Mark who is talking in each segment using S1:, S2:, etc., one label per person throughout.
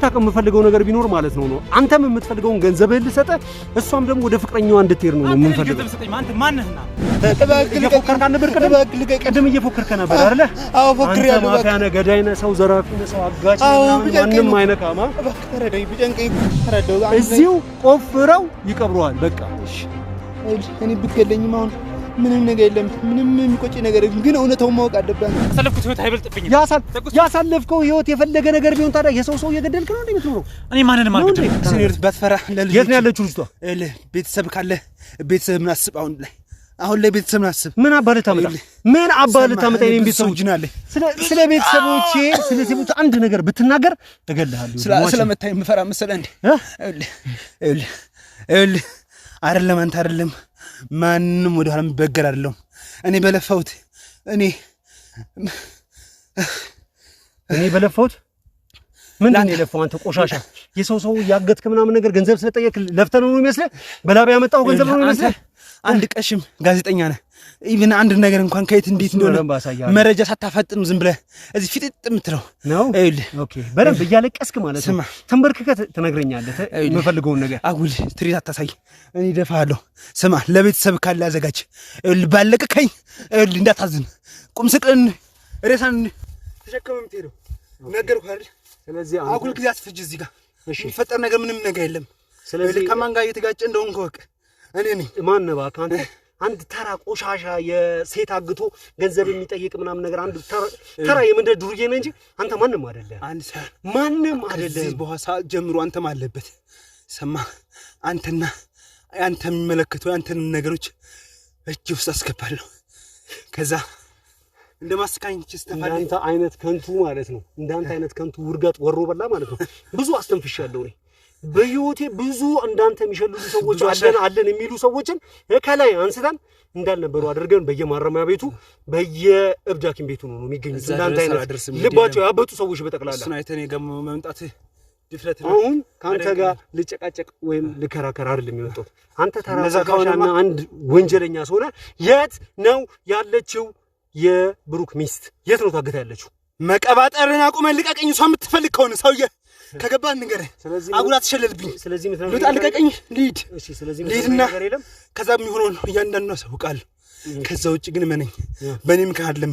S1: የምታውቀው የምፈልገው ነገር ቢኖር ማለት ነው አንተም የምትፈልገውን ገንዘብህን ልሰጠ እሷም ደግሞ ወደ ፍቅረኛዋ እንድትሄድ ነው የምንፈልገው
S2: አንተ ማንህና
S1: እየፎከርክ ነበር ቀደም እየፎከርክ ነበር አይደል
S3: አዎ ፎክሬያለሁ
S1: ማፊያ ነህ ገዳይ ነህ ሰው ዘራፊ ነህ ሰው አጋጭ ማንም አይነካማ
S3: ተረዳኝ ቢጨንቀኝ ተረዳው
S1: እዚሁ ቆፍረው ይቀብሩሃል በቃ
S3: እሺ እኔ ብትገለኝም አሁን ምንም ነገር የለም ምንም የሚቆጭ ነገር ግን እውነታውን ማወቅ አለብህ
S2: ያሳለፍኩት ህይወት አይበልጥብኝም
S1: ያሳለፍከው ህይወት የፈለገ ነገር ቢሆን ታዲያ የሰው እየገደልክ ነው እንደምትኖረው
S2: እኔ ማንንም አልገደልኩም
S3: ሲኒርት ባትፈራ ለልጅ
S1: የት ነው ያለችው ልጅቷ
S3: ቤተሰብ ካለ ቤተሰብ ምን አስብ አሁን ላይ ቤተሰብ ምን አስብ
S1: ምን አባለ ታመጣ እኔም ቤተሰቦች ናለኝ ስለ ቤተሰቦቼ ስለ ቤተሰቦች አንድ ነገር ብትናገር እገልሃለሁ
S3: ስለመታይ ምፈራ መሰለህ እንዴ አይደለም አንተ አይደለም ማንንም ወደ ኋላ መበገር አይደለም እኔ በለፋውት ምን
S1: የለፋው አንተ ቆሻሻ የሰው ያገትክ ምናምን ነገር ገንዘብ ስለጠየቅ ለፍተህ ነው የሚመስልህ በላብ ያመጣው ገንዘብ ነው የሚመስልህ
S3: አንድ ቀሽም ጋዜጠኛ ነህ ኢቭን አንድ ነገር እንኳን ከየት እንዴት እንደሆነ መረጃ ሳታፈጥም ዝም ብለህ እዚህ ፊጥጥ የምትለው
S1: ነው ኦኬ በደንብ እያለቀስክ ማለት ነው ተንበርክከህ ትነግረኛለህ የምፈልገውን ነገር
S3: አጉል ትሪት አታሳይ እኔ ደፋለሁ ስማ ለቤተሰብ ካለ አዘጋጅ ባለቀከኝ እንዳታዝን ቁም ስቅልን ሬሳን ተሸከመም ትሄደው ነገርኩህ አይደል
S1: ስለዚህ
S3: አጉል ጊዜ አትፍጅ እዚህ ጋር የሚፈጠር ነገር ምንም ነገር የለም ስለዚህ ከማን ጋር እየተጋጨ እንደሆነ ከወቅ እኔ ነኝ ማን ነው ባካንተ አንድ ተራ ቆሻሻ የሴት አግቶ ገንዘብ የሚጠይቅ ምናምን ነገር አንድ ተራ የምንደ ዱርዬ ነህ እንጂ አንተ ማንንም አይደለም አንድ ሰዓት ማንንም አይደለም እዚህ በኋላ ጀምሮ አንተም አለበት ሰማ አንተና አንተ የሚመለከተው አንተን ነገሮች እጅ ውስጥ አስገባለሁ ከዛ እንደማስካኝ ተስተፋለ
S1: አንተ አይነት ከንቱ ማለት ነው እንዳንተ አይነት ከንቱ ውርጋጥ ወሮ በላ ማለት ነው ብዙ አስተንፍሻለሁ እኔ በህይወቴ ብዙ እንዳንተ የሚሸልሉ ሰዎች አለን የሚሉ ሰዎችን ከላይ አንስተን እንዳልነበሩ አድርገን በየማረሚያ ቤቱ በየእብዳኪም ቤቱ ነው የሚገኙት እንዳንተ አይነት ልባቸው ያበጡ ሰዎች በጠቅላላ
S3: እሱን አይተን የገመ መምጣት ድፍረት ነው
S1: አሁን ካንተ ጋር ልጨቃጨቅ ወይም ልከራከር አይደለም የሚወጣው አንተ ተራሳካውና አንድ ወንጀለኛ ሰውና የት ነው ያለችው የብሩክ ሚስት የት ነው ታገታ ያለችው
S3: መቀባጠርና አቁመን ልቀቀኝ እሷ የምትፈልግ ከሆነ ሰውዬ ከገባን ንገረኝ አጉላት ተሸለልብኝ
S1: ስለዚህ
S3: ልቀቀኝ ልሂድ
S1: እሺ ስለዚህ
S3: ልሂድና ከዛ የሚሆነው እያንዳንዱ ነው አሳውቃለሁ ከዛ ውጭ ግን መነኝ በእኔ ምክንያት አይደለም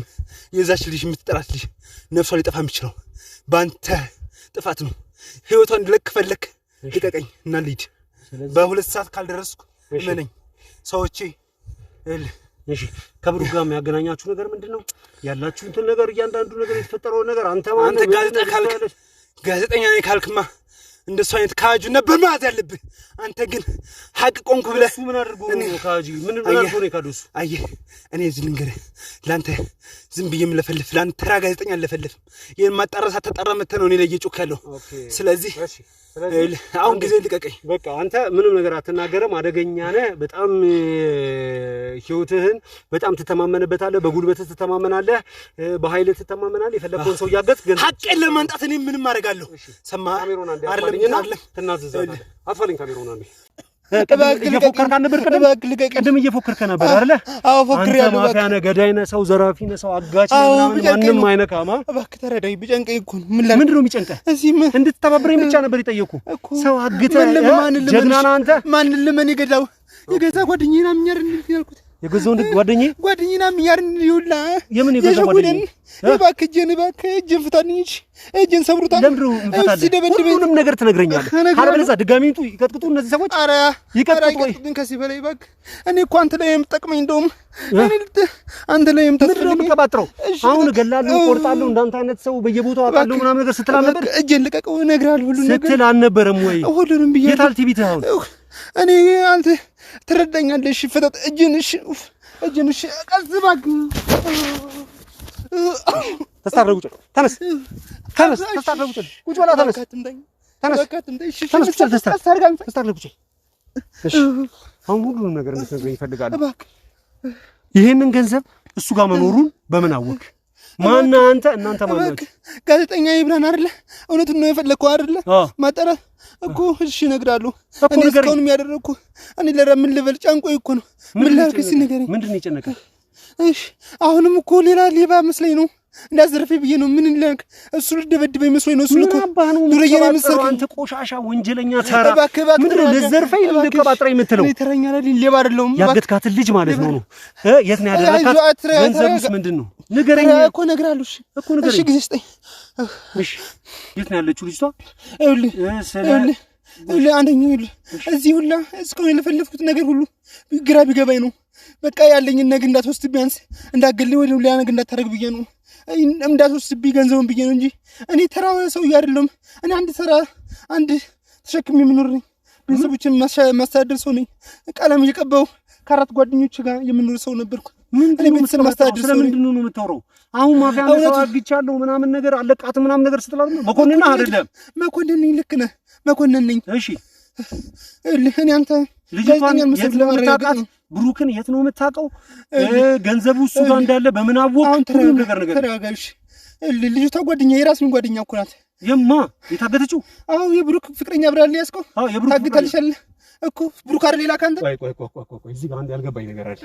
S3: የዛች ልጅ የምትጠራት ልጅ ነፍሷ ሊጠፋ የሚችለው በአንተ ጥፋት ነው ህይወቷን እንድለቅ ፈለክ ልቀቀኝ እና ልሂድ በሁለት ሰዓት ካልደረስኩ መነኝ ሰዎቼ
S1: እሺ ከብሩክ ጋር የሚያገናኛችሁ ነገር ምንድነው ያላችሁ እንትን ነገር እያንዳንዱ ነገር የተፈጠረው ነገር አንተ
S3: ጋዜጠኛ ነኝ ካልክማ እንደሱ አይነት ካጁ ነበር ማለት ያለብህ አንተ ግን ሐቅ ቆንኩ ብለህ
S1: ምን አድርጎ ነው ካጂ ምን አድርጎ ነው ካዱስ
S3: አየህ እኔ እዚህ ልንገርህ ላንተ ዝም ብዬ የምለፈልፍ ላንተ ተራ ጋዜጠኛ አልለፈልፍም ይሄን ማጣራሳ ተጣራ መተ ነው እኔ ላይ እየጮክ ያለው ስለዚህ አሁን ጊዜ ልቀቀኝ
S1: በቃ አንተ ምንም ነገር አትናገርም አደገኛ ነህ በጣም ህይወትህን በጣም ትተማመንበታለህ በጉልበትህ ትተማመናለህ በኃይል ትተማመናለህ የፈለከውን ሰው ያገት ግን
S3: ሐቄን ለማንጣት እኔ ምንም አደርጋለሁ ሰማ አይደለም
S1: ትናዘዛለህ አትፈልኝ ካሜራውን አንዴ እየፎከርክ ነበር ቀደም እየፎከርክ ነበር አይደል
S3: አዎ ፎክሬያለሁ
S1: ማፊያ ነህ ገዳይ ነህ ሰው ዘራፊ ነህ ሰው አጋጭ ነህ ማንም አይነካማ
S3: እባክህ ተረዳኝ ቢጨንቀኝ እኮ
S1: ምንድነው የሚጨንቀህ እዚህ እንድትተባበረኝ ብቻ ነበር የጠየኩህ ሰው አግተህ ጀግና ነህ አንተ
S3: ማን ለምን ይገዳው የገዛ ጓደኛዬን አምኛር ያልኩት
S1: የገዛው
S3: ጓደኛዬን አምኛር ይውላ
S1: የምን የገዛው ጓደኛዬ
S3: እባክህ ፍታልኝ እጄን ሰብሩታል
S1: ለምንድነው እንፈታለን ሁሉንም ነገር ትነግረኛለህ አለበለዚያ ድጋሚቱ ይቀጥቅጡ እነዚህ ሰዎች
S3: ኧረ ይቀጥቅጡኝ ከዚህ በላይ እባክህ እኔ እኮ አንተ ላይ የምጠቅመኝ እንደውም አንተ ላይ
S1: የምትቀባጥረው አሁን እገላለሁ እቆርጣለሁ እንዳንተ አይነት ሰው በየቦታው አጣለሁ ምናምን ነገር ስትል አልነበር
S3: እጄን ልቀቀው እነግርሃለሁ ሁሉ ነገር
S1: ስትል አልነበረም ወይ
S3: ሁሉንም ብዬ
S1: የታል ቲቪት አሁን
S3: እኔ አንተ ትረዳኛለሽ ፍታት እጄንሽ ቀስ እባክህ
S1: ተስታረጉ ተነስ ተስታረጉ ቁጭ በላ ተስታረጉ እሺ አሁን ሁሉንም ነገር እንድትነግረኝ ይፈልጋል ይሄንን ገንዘብ እሱ ጋር መኖሩን በምን አወቅ ማን አንተ እናንተ ማለት
S3: ጋዜጠኛ ይብራን አይደለ እውነቱን ነው የፈለከው አይደለ ማጠራ እኮ እሺ እነግራለሁ እኔ እስካሁንም ያደረኩ እኔ ለምን ልበል ጫንቆይ እኮ ነው ምን ላድርግ እስኪ ንገረኝ
S1: ምንድነው የጨነቀህ
S3: እሺ አሁንም እኮ ሌላ ሌባ መስለኝ ነው እንዳዘርፈኝ ብዬ ነው። ምን ልክ እሱ ልደበድበኝ መስሎኝ ነው። እሱ ልኮ ዱርዬ ነው የምትሰራው
S1: አንተ ቆሻሻ ወንጀለኛ ተራ ምንድነው? ልዘርፈኝ ልቀባጥረኝ የምትለው
S3: ተረኛ አይደል? ሌባ አይደለሁም።
S1: ያገትካትን ልጅ ማለት ነው። የት ነው ያደረካት? ገንዘቡስ ምንድነው? ንገረኝ
S3: እኮ እነግርሃለሁ። እሺ ጊዜ ስጠኝ።
S1: እሺ የት ነው ያለችው ልጅቷ?
S3: አንደኛው እዚህ ሁላ እስካሁን የለፈለፍኩት ነገር ሁሉ ግራ ቢገባኝ ነው። በቃ ያለኝን ነገር እንዳትወስድ ቢያንስ እንዳትገልኝ ወይ ሌላ ነገር እንዳታደርግ ብዬ ነው። እንዳትወስድብኝ ገንዘቡን ብዬ ነው እንጂ እኔ ተራ ሰው አይደለሁም። እኔ አንድ ተሸክሜ የምኖር ነኝ። ቤተሰቦችን ማስተዳደር ሰው ነኝ። ቀለም እየቀባው ከአራት ጓደኞች ጋር የምኖር ሰው ነበርኩ። እኔ ቤተሰብ ማስተዳደር ሰው ነኝ።
S1: ምንድን ነው የምታወራው? አሁን ማፊያ ነው አግቻለሁ ምናምን ነገር አለቃት ምናምን ነገር ስትላል መኮንን አይደለም።
S3: መኮንን ነኝ። ልክ ነህ። መኮንን ነኝ።
S1: እሺ
S3: እኔ አንተ
S1: ልጅቷን የት ነው የምታውቃት? ብሩክን የት ነው የምታውቀው? ገንዘቡ እሱ ጋር እንዳለ በምን አወቅ? ሁሉም ነገር
S3: ተረጋጋሽ። ልጅቷ ጓደኛ የራስን ጓደኛ እኮ ናት።
S1: የማ የታገተችው?
S3: አዎ የብሩክ ፍቅረኛ ብራል ያስከው።
S1: አዎ የብሩክ
S3: ታግታልሻል እኮ ብሩክ አይደል? ሌላ ካንተ
S1: ቆይ እዚህ ጋር አንድ ያልገባኝ ነገር አለ።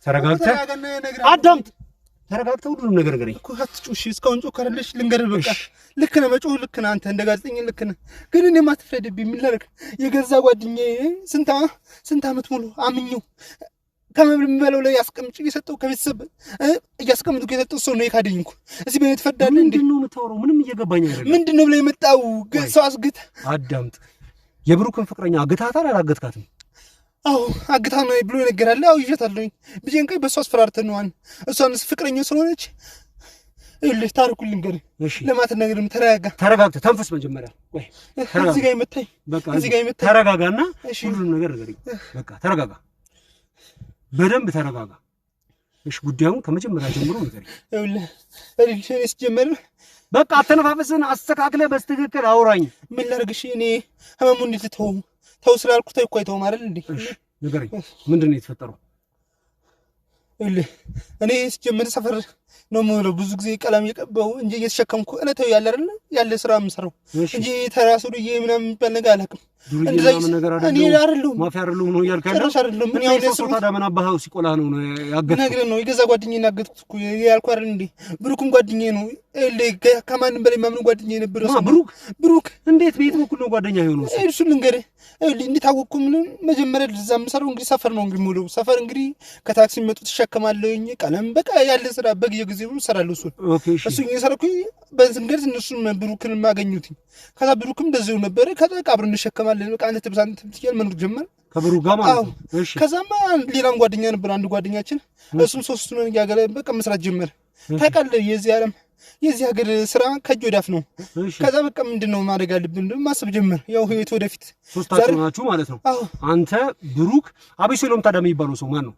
S1: ተረጋግተህ አዳምጥ። ተረጋግተህ ሁሉንም ነገር ንገረኝ
S3: እኮ። አትጩሽ። እስካሁን ጮክ አይደለሽ? ልንገርህ በቃ። ልክ ነህ፣ መጮህ ልክ ነህ። አንተ እንደ ጋዜጠኛ ልክ ነህ። ግን እኔ ማትፍረድብኝ። ምን ላድርግ? የገዛ ጓደኛዬ ስንት ዓመት ሙሉ አምኜው ከመብል የሚበላው ላይ ያስቀምጭ እየሰጠው ከቤተሰብ እያስቀምጡ የሰጠው ሰው ነው የካደኝ እኮ። እዚህ በእኔ ትፈርዳለህ እንዴ?
S1: ምንድን ነው የምታወራው? ምንም እየገባኝ አይደለም።
S3: ምንድን ነው ብለህ የመጣው? ሰው አስግት።
S1: አዳምጥ። የብሩክን ፍቅረኛ አግታታል አላገትካትም?
S3: አዎ አግታ ነው ብሎ ይነገራል። አዎ ይዤታለሁኝ። ብዬን ቀይ በሷ አስፈራርተን ነው እሷን ፍቅረኛው ስለሆነች ይልህ ታሪኩን ልንገርህ። ለማት ነገር
S1: ተረጋግተህ ተንፈስ መጀመሪያ። ቆይ
S3: እዚህ ጋር ይመታኝ።
S1: በቃ እዚህ ጋር ይመታኝ። ተረጋጋና ሁሉንም ነገር ንገረኝ። በቃ ተረጋጋ፣ በደንብ ተረጋጋ። እሺ ጉዳዩን ከመጀመሪያ ጀምሮ ንገረኝ።
S3: ይልህ እኔስ ጀመረ።
S1: በቃ አተነፋፈስን አስተካክለህ በስትክክል አውራኝ።
S3: ምን ላድርግሽ? እኔ ህመሙን እንዴት ተው ስላልኩት እኮ አይተውም አይደል እንዴ?
S1: እሺ ንገረኝ፣ ምንድን ነው የተፈጠረው?
S3: ይልህ እኔ ስጀምር ሰፈር ነው የምውለው። ብዙ ጊዜ ቀለም እየቀባሁ እንጂ እየተሸከምኩ እለታዊ ያለ አይደል ያለ ስራ የምሰራው እንጂ ተራሱ ልዬ ምናምን የሚባል ነገር አላውቅም። እንደዛ ነገር
S1: እኔ አይደለሁም ማፊያ አይደለሁም ነው እያልክ ያለው?
S3: አይደለም ምን ያው ለሱ
S1: ታዲያ ምን አባኸው ሲቆላ ነው ያገትኩት?
S3: ነገር ነው የገዛ ጓደኛዬን ያገትኩት እኮ ያልኩ አይደል እንዴ? ብሩክም ጓደኛዬ ነው። ከማንም በላይ ማምን ጓደኛዬ ነበር። ብሩክ
S1: እንዴት ቤት በኩል ነው ጓደኛ የሆነው?
S3: እሱ ልንገርህ እንዴት አወቅኩ? ምን መጀመሪያ ለዛ የምሰራው እንግዲህ ሰፈር ነው እንግዲህ ሙሉ ሰፈር እንግዲህ ከታክሲ መጡ ተሸከማለሁኝ ቀለም በቃ ያለ ስራ በየጊዜው እሰራለሁ። እሱ እየሰራኩኝ በዝንገት እነሱም ብሩክን ማገኙት። ከዛ ብሩክም እንደዚሁ ነበር። ከዛ አብረን እንሸከማለን በቃ አንተ ተብሳንት ትያል መኖር ጀመር
S1: ከብሩክ ጋር ማለት ነው።
S3: እሺ ከዛማ ሌላም ጓደኛ ነበር አንድ ጓደኛችን። እሱም ሶስቱ ነው ያገለ በቃ መስራት ጀመር። ታውቃለህ የዚህ ሀገር ስራ ከእጅ ወዳፍ ነው። ከዛ በቃ ምንድነው ማድረግ አለብን ማሰብ ጀመር። ያው ህይወት ወደፊት
S1: ሶስታችሁ ናችሁ ማለት ነው። አንተ ብሩክ፣ አቤሴሎም ታዲያ የሚባለው ሰው ማን ነው?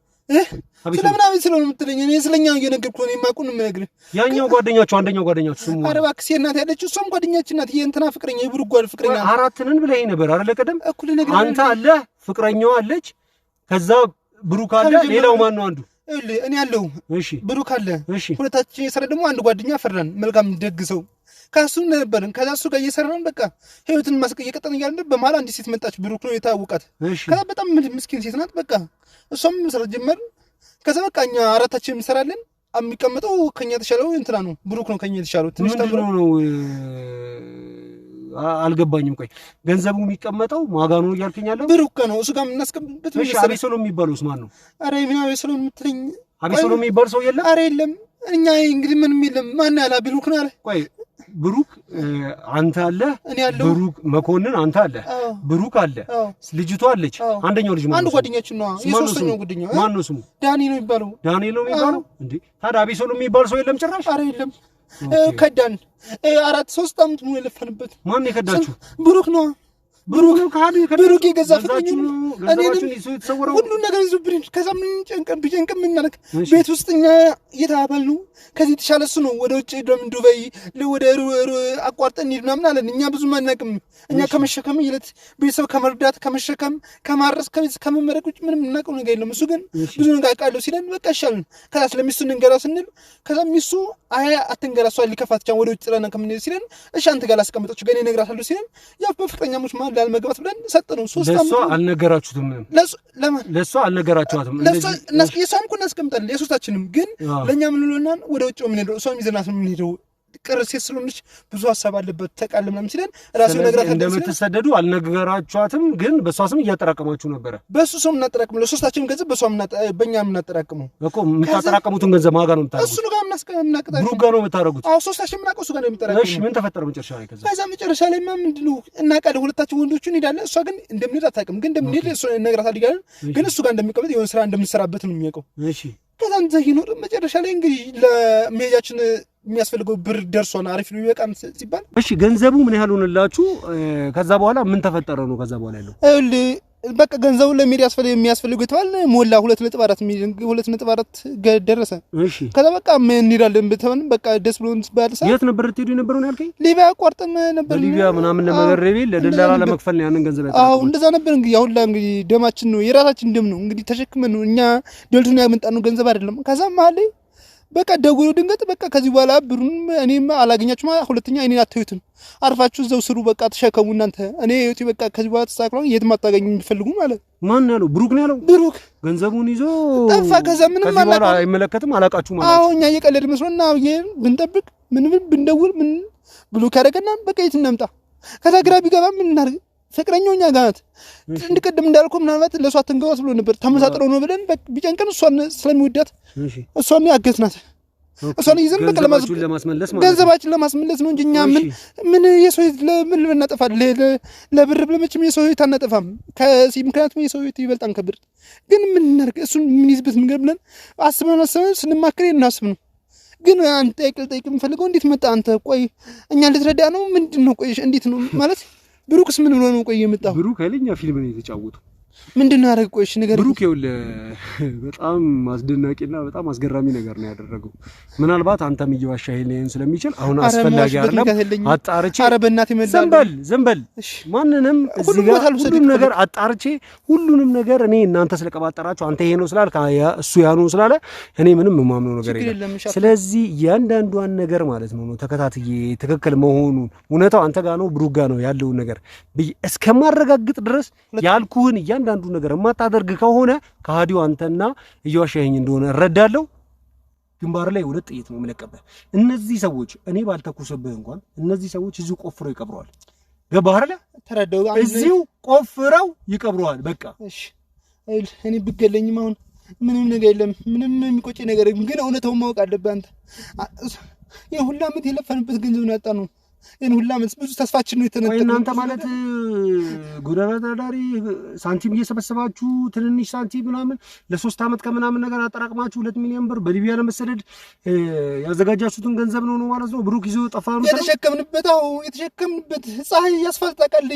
S3: ስለምን አቤሴሎም የምትለኝ? እኔ ስለኛው እየነገርኩህ ነው የማውቁን የምነግርህ።
S1: ያኛው ጓደኛችሁ አንደኛው ጓደኛችሁ ስሙ?
S3: ኧረ እባክህ እናት ያለችው እሷም ጓደኛችን ናት። የእንትና ፍቅረኛ የብሩክ ጓል ፍቅረኛ
S1: አራት ነን ብለኸኝ ነበር አይደል? ቀደም
S3: እኩል ነገር
S1: አንተ አለ ፍቅረኛዋ አለች፣ ከዛ ብሩክ አለ፣ ሌላው ማን ነው አንዱ?
S3: እኔ አለሁ።
S1: እሺ
S3: ብሩክ አለ።
S1: እሺ
S3: ሁለታችን የሰራ ደግሞ አንድ ጓደኛ ፈራን መልካም ደግሰው ከሱ ነበርን። ከዛ እሱ ጋር እየሰራን በቃ ህይወትን ማስቀየቀጠን እያልን በመሀል አንዲት ሴት መጣች። ብሩክ ነው የታወቃት። ከዛ በጣም ምስኪን ሴት ናት። በቃ እሷም መስራት ጀመርን። ከዛ በቃ እኛ አራታችን እንሰራለን። የሚቀመጠው ከኛ የተሻለው እንትና ነው ብሩክ ነው ከኛ የተሻለው ትንሽ ተምሮ ነው።
S1: አልገባኝም። ቆይ ገንዘቡ የሚቀመጠው ማጋ ነው እያልከኝ ያለው?
S3: ብሩክ ነው እሱ ጋር የምናስቀምጥበት።
S1: እሺ አቤሴሎም የሚባለውስ ማን ነው?
S3: ኧረ ምን አቤሴሎም የምትለኝ?
S1: አቤሴሎም የሚባል ሰው የለም?
S3: ኧረ የለም። እኛ እንግዲህ ምንም የለም። ማን ያላ ብሩክ ነው አለ።
S1: ቆይ ብሩክ አንተ አለ፣
S3: እኔ አለሁ።
S1: ብሩክ መኮንን አንተ አለ፣ ብሩክ አለ፣ ልጅቷ አለች። አንደኛው ልጅ
S3: አንድ ጓደኛችን ነው። የሶስተኛው ጓደኛ
S1: ማን ነው ስሙ?
S3: ዳኒ ነው የሚባለው።
S1: ዳኒ ነው የሚባለው እንዴ? ታዲያ አቤሴሎም የሚባል ሰው የለም ጭራሽ?
S3: ኧረ የለም። ከዳን 3 ዓመት ሙሉ የለፈንበት።
S1: ማን የከዳችሁ?
S3: ብሩክ ነው። ብሩክ የገዛ ፍቅረኛ
S1: ሁሉ
S3: ነገር ይዞብን። ከዛ ምን ጨንቀን ምናደርግ ቤት ውስጥ እኛ እየተባባልን ነው። ከዚህ የተሻለ እሱ ነው ወደ ውጭ ደም ዱባይ ወደ አቋርጠን እንሂድ ምናምን አለን። እኛ ብዙም አናውቅም። እኛ ከመሸከም ይለት ቤተሰብ ከመርዳት ከመሸከም ከማረስ ከቤት ከመመረቅ ውጭ ምንም እናውቀው ነገር የለም። እሱ ግን ብዙ ነገር አውቃለሁ ሲለን በቃ ይሻልን። ከዛ ስለሚስቱ እንንገራ ስንል ከዛ ሚስቱ አይ አትንገራ እሷ ሊከፋት ቻን ወደ ውጭ ጥለና ከምንሄድ ሲለን እሺ አንተ ጋር ላስቀምጠች ገኔ እነግራታለሁ ሲለን ያው በፍቅረኛሞች ማለት ላልመግባት ብለን ሰጠነው 3 ዓመት።
S1: ለሷ አልነገራችሁትም? ለሷ አልነገራችኋትም?
S3: እንደዚህ የሷም እኮ እናስቀምጣለን የሶስታችንም። ግን ለኛ ምን ብሎናል? ወደ ውጭ ምን ሄደው እሷም ይዘናት ምን ሄደው ቅር ሴት ስለሆነች ብዙ ሀሳብ አለበት ተቃለ ምናምን ሲለን ራሱ ነግራታ
S1: እንደምትሰደዱ አልነገራችኋትም? ግን በሷ ስም እያጠራቀማችሁ ነበረ?
S3: በሱ ስም እናጠራቅም ለሶስታችንም ገንዘብ በእኛ የምናጠራቅመው
S1: እኮ የምታጠራቀሙትን ገንዘብ ማጋ ነው የምታደርጉት?
S3: እሱ ጋር ምናቀጣ
S1: ብሩክ ጋር ነው የምታደርጉት?
S3: አዎ ሶስታችን ምናቀው እሱ ጋር ነው የምታደርጉት።
S1: እሺ ምን ተፈጠረ መጨረሻ ላይ? ከዛ
S3: መጨረሻ ላይ ምንድነው እናቃለ ሁለታችን ወንዶቹ እንሄዳለን። እሷ ግን እንደምንሄድ አታውቅም። ግን እንደምንሄድ እሱ ነግራታ ሊጋል ግን እሱ ጋር እንደሚቀበል የሆነ ስራ እንደምንሰራበት ነው የሚያውቀው።
S1: እሺ
S3: ከዛም ዘይኖር መጨረሻ ላይ እንግዲህ ለመሄጃችን የሚያስፈልገው ብር ደርሷል። አሪፍ ነው ይበቃን ሲባል
S1: እሺ ገንዘቡ ምን ያህል ሆነላችሁ? ከዛ በኋላ ምን ተፈጠረ ነው? ከዛ በኋላ ያለው
S3: በቃ ገንዘቡ ለሚሄድ የሚያስፈልገው ተባለ ሞላ 2.4 ሚሊዮን 2.4 ደረሰ።
S1: እሺ
S3: ከዛ በቃ ምን እንሄዳለን ብትሆን በቃ ደስ ብሎን ባልሳ
S1: የት ነበር ትሄዱ የነበረው ነው ያልከኝ?
S3: ሊቢያ ቆርጠን ነበር።
S1: ሊቢያ ምናምን ለመገረቤ ለደላላ ለመክፈል ነው ያንን ገንዘብ ያጣው።
S3: አዎ እንደዛ ነበር። እንግዲህ ያሁላ እንግዲህ ደማችን ነው የራሳችን ደም ነው እንግዲህ ተሸክመን ነው እኛ ደልቱን ያመጣነው ገንዘብ አይደለም። ከዛ ማለት በቃ ደውሎ ድንገት በቃ ከዚህ በኋላ ብሩን እኔም አላገኛችሁም፣ ሁለተኛ እኔን አትዩትም፣ አርፋችሁ እዛው ስሩ፣ በቃ ተሸከሙ እናንተ እኔ እዩት፣ በቃ ከዚህ በኋላ ተሳክሯል፣ የትም አታገኙም የሚፈልጉ ማለት
S1: ማን ያለው? ብሩክ ነው ያለው። ብሩክ ገንዘቡን ይዞ ጠፋ። ከዛ ምንም አይመለከትም አላቃችሁ ማለት።
S3: አዎ እኛ እየቀለድ መስሎና ብንጠብቅ ምን ብንደውል ምን ብሩክ ያደረገና በቃ የት እናምጣ። ከዛ ግራ ቢገባ ምን እናድርግ? ፍቅረኛው እኛ ጋር ናት። እንድቀድም እንዳልኩ ምናልባት ለሷ አትንገባት ብሎ ነበር። ተመሳጥረው ነው ብለን ቢጨንቀን እሷን ስለሚወዳት እሷን ያገዝናት። እሷን ይዘን በቃ ለማስመለስ ማለት ገንዘባችን ለማስመለስ ነው እንጂ እኛ ምን የሰው ለምን ልናጠፋለን? ለብር ብለመችም የሰው ህይወት አናጠፋም። ምክንያቱም የሰው ህይወት ይበልጣን ከብር። ግን ምን እናድርግ? እሱን ምን ይዝበት ምን ብለን አስበን ስንማክር እናስብ ነው። ግን አንተ ጠይቅ የምፈልገው እንዴት መጣ አንተ? ቆይ እኛ ልትረዳ ነው ምንድነው? ቆይ እንዴት ነው ማለት ብሩክስ ምን ብሎ ነው? ቆይ የመጣው ብሩክ ኃይለኛ ፊልም ነው የተጫወተው። ምንድነው ያደረገው? ቆይ እሺ ነገር
S1: ብሩክ ይኸውልህ በጣም አስደናቂና በጣም አስገራሚ ነገር ነው ያደረገው። ምናልባት አንተም እየዋሻህ ይሄን ስለሚችል አሁን አስፈላጊ አይደለም አጣርቼ። ኧረ በእናትህ ይመልሳል። ዘንበል ማንንም እዚህ ጋር ሁሉም ነገር አጣርቼ ሁሉንም ነገር እኔ እናንተ ስለቀባጠራችሁ አንተ ይሄ ነው ስላልክ እሱ ያ ነው ስላለ እኔ ምንም የማምነው ነገር የለም። ስለዚህ ያንዳንዷን ነገር ማለት ነው ተከታትዬ ትክክል መሆኑን እውነታው አንተ ጋር ነው ብሩክ ጋር ነው ያለው ነገር እስከማረጋግጥ ድረስ ያልኩህን እያንዳንዱ ነገር የማታደርግ ከሆነ ከሃዲው አንተና እየዋሻኸኝ እንደሆነ እረዳለሁ። ግንባር ላይ 2 ጥይት ነው የምለቀበህ። እነዚህ ሰዎች እኔ ባልተኩስብህ እንኳን እነዚህ ሰዎች እዚሁ ቆፍረው ይቀብረዋል። ገባህ አይደል? ተረዳው። እዚሁ ቆፍረው ይቀብረዋል። በቃ እሺ እኔ ብገለኝም አሁን ምንም ነገር የለም። ምንም የሚቆጭ ነገር ግን እውነታውን ማወቅ አለብህ አንተ። የሁላ ዓመት የለፈንበት ገንዘብ ነው ያጣነው። ይሄን ሁላ ዓመት ብዙ ተስፋችን ነው የተነጠቀው። እናንተ ማለት ጎዳና ተዳዳሪ ሳንቲም እየሰበሰባችሁ ትንንሽ ሳንቲም ምናምን ለ3 ዓመት ከምናምን ነገር አጠራቅማችሁ 2 ሚሊዮን ብር በሊቢያ ለመሰደድ ያዘጋጃችሁትን ገንዘብ ነው ማለት ነው ብሩክ ይዞ ጠፋ ነው የተሸከምንበት። አዎ የተሸከምንበት ፀሐይ ያስፈልጣቃል።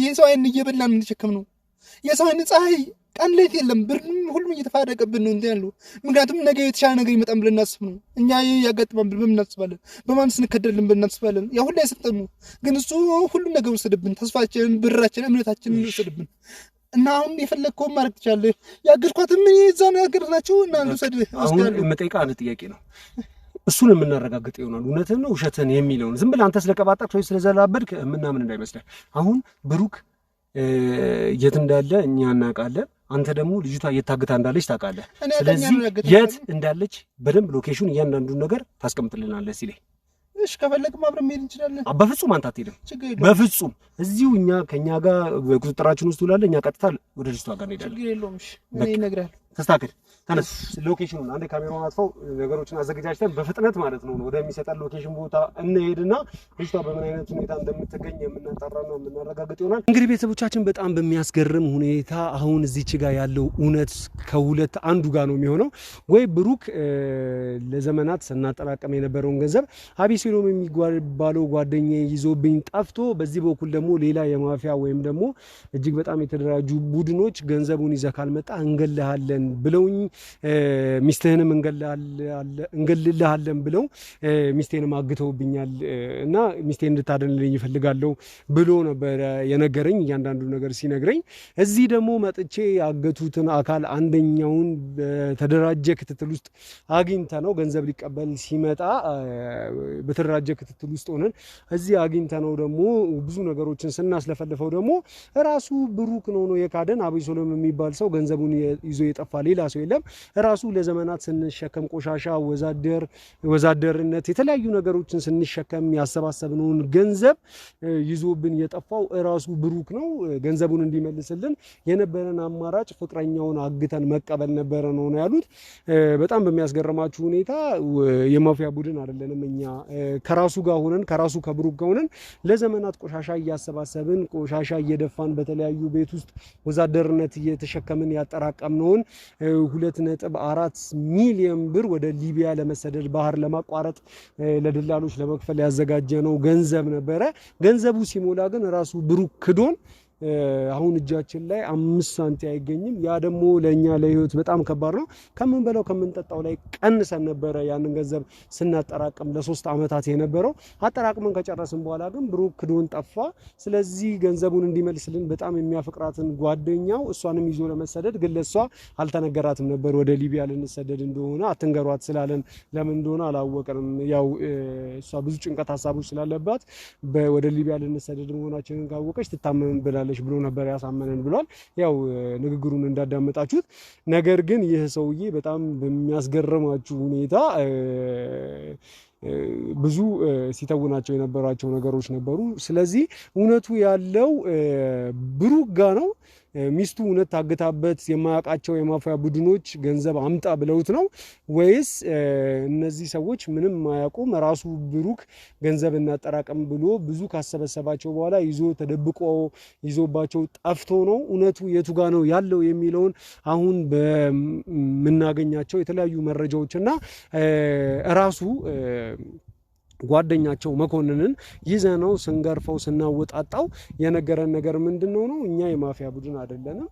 S1: የሰው አይን እየበላን የተሸከምነው የሰው አይን ፀሐይ ቀን ሌት የለም። ብርም ሁሉም እየተፋደቀብን ነው እንትን ያለው። ምክንያቱም ነገ የተሻለ ነገር ይመጣም ብለን እናስብ ነው። እኛ ያጋጥማን ብለን እናስባለን። በማን ስንከደልን ብለን እናስባለን። ያ ሁሉ አይሰጠን ነው። ግን እሱ ሁሉም ነገር ወሰደብን። ተስፋችን፣ ብራችን፣ እምነታችንን ወሰደብን እና አሁን የፈለግከውን ማድረግ ትችላለህ። ያገርኳትም እዛ ነው ያገርናቸው እና ወሰድ ወስደናል። የምጠይቀው አንድ ጥያቄ ነው። እሱን የምናረጋግጥ ይሆናል እውነትህን ነው ውሸትህን የሚለውን። ዝም ብለህ አንተ ስለቀባጣክ ወይ ስለዘላበድክ ምናምን እንዳይመስልህ። አሁን ብሩክ የት እንዳለ እኛ እናውቃለን። አንተ ደግሞ ልጅቷ የታግታ እንዳለች ታውቃለህ። ስለዚህ የት እንዳለች በደንብ ሎኬሽን እያንዳንዱን ነገር ታስቀምጥልናለህ ሲለኝ እሺ ከፈለግም አብረን መሄድ እንችላለን። በፍጹም አንተ አትሄድም። በፍጹም እዚሁ እኛ ከኛ ጋር በቁጥጥራችን ውስጥ ውላለህ። እኛ ቀጥታ ወደ ልጅቷ ጋር እንሄዳለን። ችግር የለውም። እሺ እኔ እነግርሃለሁ። ተስተካከል። ተነስ። ሎኬሽኑን አንዴ ካሜራውን አጥፋው። ነገሮችን አዘጋጅተን በፍጥነት ማለት ነው ወደሚሰጠን ሎኬሽን ቦታ እንሄድና ልጅቷ በምን አይነት ሁኔታ እንደምትገኝ የምናጣራና የምናረጋግጥ ይሆናል። እንግዲህ ቤተሰቦቻችን በጣም በሚያስገርም ሁኔታ አሁን እዚች ጋር ያለው እውነት ከሁለት አንዱ ጋር ነው የሚሆነው። ወይ ብሩክ ለዘመናት ስናጠራቀም የነበረውን ገንዘብ አቢሲሎም የሚባለው ጓደኛዬ ይዞብኝ ጠፍቶ፣ በዚህ በኩል ደግሞ ሌላ የማፊያ ወይም ደግሞ እጅግ በጣም የተደራጁ ቡድኖች ገንዘቡን ይዘህ ካልመጣ እንገልሃለን ብለውኝ ሚስትህንም እንገልልሃለን ብለው ሚስቴንም አግተውብኛል እና ሚስቴን እንድታደንልኝ ይፈልጋለሁ ብሎ ነበር የነገረኝ። እያንዳንዱ ነገር ሲነግረኝ እዚህ ደግሞ መጥቼ ያገቱትን አካል አንደኛውን በተደራጀ ክትትል ውስጥ አግኝተ ነው ገንዘብ ሊቀበል ሲመጣ በተደራጀ ክትትል ውስጥ ሆነን እዚህ አግኝተ ነው ደግሞ ብዙ ነገሮችን ስናስለፈልፈው ደግሞ ራሱ ብሩክ ነው የካደን። አብይሶሎም የሚባል ሰው ገንዘቡን ይዞ የጠፋ ሌላ ሰው የለም። ራሱ ለዘመናት ስንሸከም ቆሻሻ ወዛደርነት የተለያዩ ነገሮችን ስንሸከም ያሰባሰብነውን ገንዘብ ይዞብን የጠፋው ራሱ ብሩክ ነው። ገንዘቡን እንዲመልስልን የነበረን አማራጭ ፍቅረኛውን አግተን መቀበል ነበረ ነው ያሉት። በጣም በሚያስገርማችሁ ሁኔታ የማፊያ ቡድን አይደለንም እኛ ከራሱ ጋር ሆነን ከራሱ ከብሩክ ጋር ሆነን ለዘመናት ቆሻሻ እያሰባሰብን ቆሻሻ እየደፋን በተለያዩ ቤት ውስጥ ወዛደርነት እየተሸከምን ያጠራቀምነውን 2.4 ሚሊዮን ብር ወደ ሊቢያ ለመሰደድ ባህር ለማቋረጥ ለደላሎች ለመክፈል ያዘጋጀነው ገንዘብ ነበረ። ገንዘቡ ሲሞላ ግን ራሱ ብሩክ ክዶን አሁን እጃችን ላይ 5 ሳንቲ አይገኝም። ያ ደግሞ ለኛ ለህይወት በጣም ከባድ ነው። ከምንበላው ከምንጠጣው ላይ ቀንሰን ነበረ ያንን ገንዘብ ስናጠራቅም ለ3 አመታት የነበረው። አጠራቅመን ከጨረስን በኋላ ግን ብሩክ ክዶን ጠፋ። ስለዚህ ገንዘቡን እንዲመልስልን በጣም የሚያፈቅራትን ጓደኛው እሷንም ይዞ ለመሰደድ ግን ለሷ አልተነገራትም ነበር ወደ ሊቢያ ልንሰደድ እንደሆነ። አትንገሯት ስላለን ለምን እንደሆነ አላወቀንም። ያው እሷ ብዙ ጭንቀት ሀሳቦች ስላለባት ወደ ሊቢያ ልንሰደድ መሆናችንን ካወቀች ትታመም ብላ ብሎ ነበር ያሳመነን ብሏል። ያው ንግግሩን እንዳዳመጣችሁት። ነገር ግን ይህ ሰውዬ በጣም በሚያስገርማችሁ ሁኔታ ብዙ ሲተውናቸው የነበራቸው ነገሮች ነበሩ። ስለዚህ እውነቱ ያለው ብሩክ ጋ ነው። ሚስቱ እውነት ታግታበት የማያውቃቸው የማፊያ ቡድኖች ገንዘብ አምጣ ብለውት ነው ወይስ እነዚህ ሰዎች ምንም ማያውቁም ራሱ ብሩክ ገንዘብ እናጠራቀም ብሎ ብዙ ካሰበሰባቸው በኋላ ይዞ ተደብቆ ይዞባቸው ጠፍቶ ነው? እውነቱ የቱ ጋ ነው ያለው የሚለውን አሁን በምናገኛቸው የተለያዩ መረጃዎችና ራሱ ጓደኛቸው መኮንንን ይዘነው ስንገርፈው ስናወጣጣው የነገረን ነገር ምንድነው ነው? እኛ የማፊያ ቡድን አይደለንም።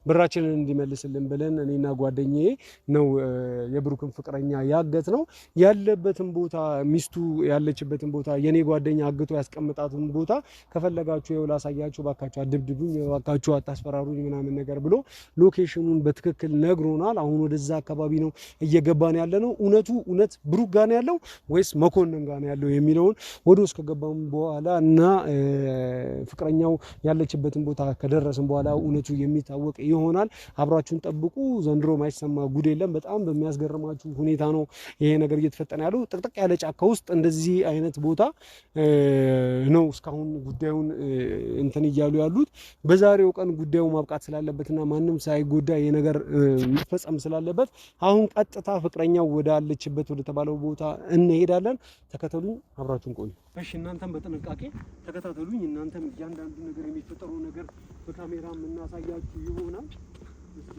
S1: ብራችንን እንዲመልስልን ብለን እኔና ጓደኛዬ ነው የብሩክን ፍቅረኛ ያገት ነው። ያለበትን ቦታ ሚስቱ ያለችበትን ቦታ የኔ ጓደኛ አግቶ ያስቀምጣትን ቦታ ከፈለጋችሁ ይኸው ላሳያችሁ፣ ባካችሁ አድብድቡኝ፣ ባካችሁ አታስፈራሩኝ ምናምን ነገር ብሎ ሎኬሽኑን በትክክል ነግሮናል። አሁን ወደዛ አካባቢ ነው እየገባን ያለ ነው። እውነት ብሩክ ጋር ነው ያለው ወይስ መኮንን ጋር ነው ያለው የሚለውን ወደ ውስጥ ከገባን በኋላ እና ፍቅረኛው ያለችበትን ቦታ ከደረስን በኋላ እውነቱ የሚታወቅ ይሆናል። አብራችሁን ጠብቁ። ዘንድሮ ማይሰማ ጉድ የለም። በጣም በሚያስገርማችሁ ሁኔታ ነው ይሄ ነገር እየተፈጠነ ያለው። ጥቅጥቅ ያለ ጫካ ውስጥ እንደዚህ አይነት ቦታ ነው እስካሁን ጉዳዩን እንትን እያሉ ያሉት። በዛሬው ቀን ጉዳዩ ማብቃት ስላለበትና ማንም ሳይጎዳ ይሄ ነገር መፈጸም ስላለበት አሁን ቀጥታ ፍቅረኛው ወዳለችበት ወደ ተባለው ቦታ እንሄዳለን። ተከተሉኝ፣ አብራችሁን ቆዩ። እሺ፣ እናንተም በጥንቃቄ ተከታተሉኝ። እናንተም እያንዳንዱ ነገር የሚፈጠረው ነገር በካሜራ የምናሳያችሁ ይሆናል። እስቲ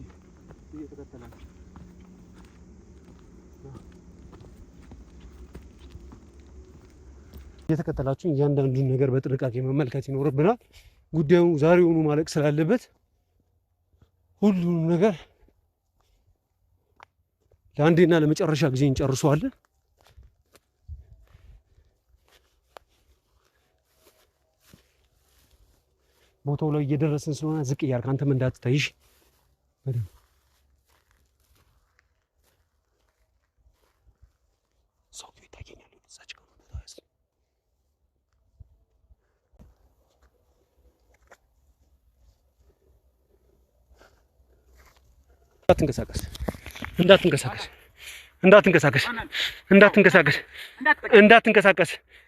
S1: እየተከተላችሁ እያንዳንዱ ነገር በጥንቃቄ መመልከት ይኖርብናል። ጉዳዩ ዛሬውኑ ማለቅ ስላለበት ሁሉንም ነገር ለአንዴና ለመጨረሻ ጊዜ እንጨርሰዋለን። ቦታው ላይ እየደረስን ስለሆነ ዝቅ እያልክ አንተም እንዳትታይሽ በደምብ ሰው ይታየኛል። እዛች ጋር እንዳትንቀሳቀስ።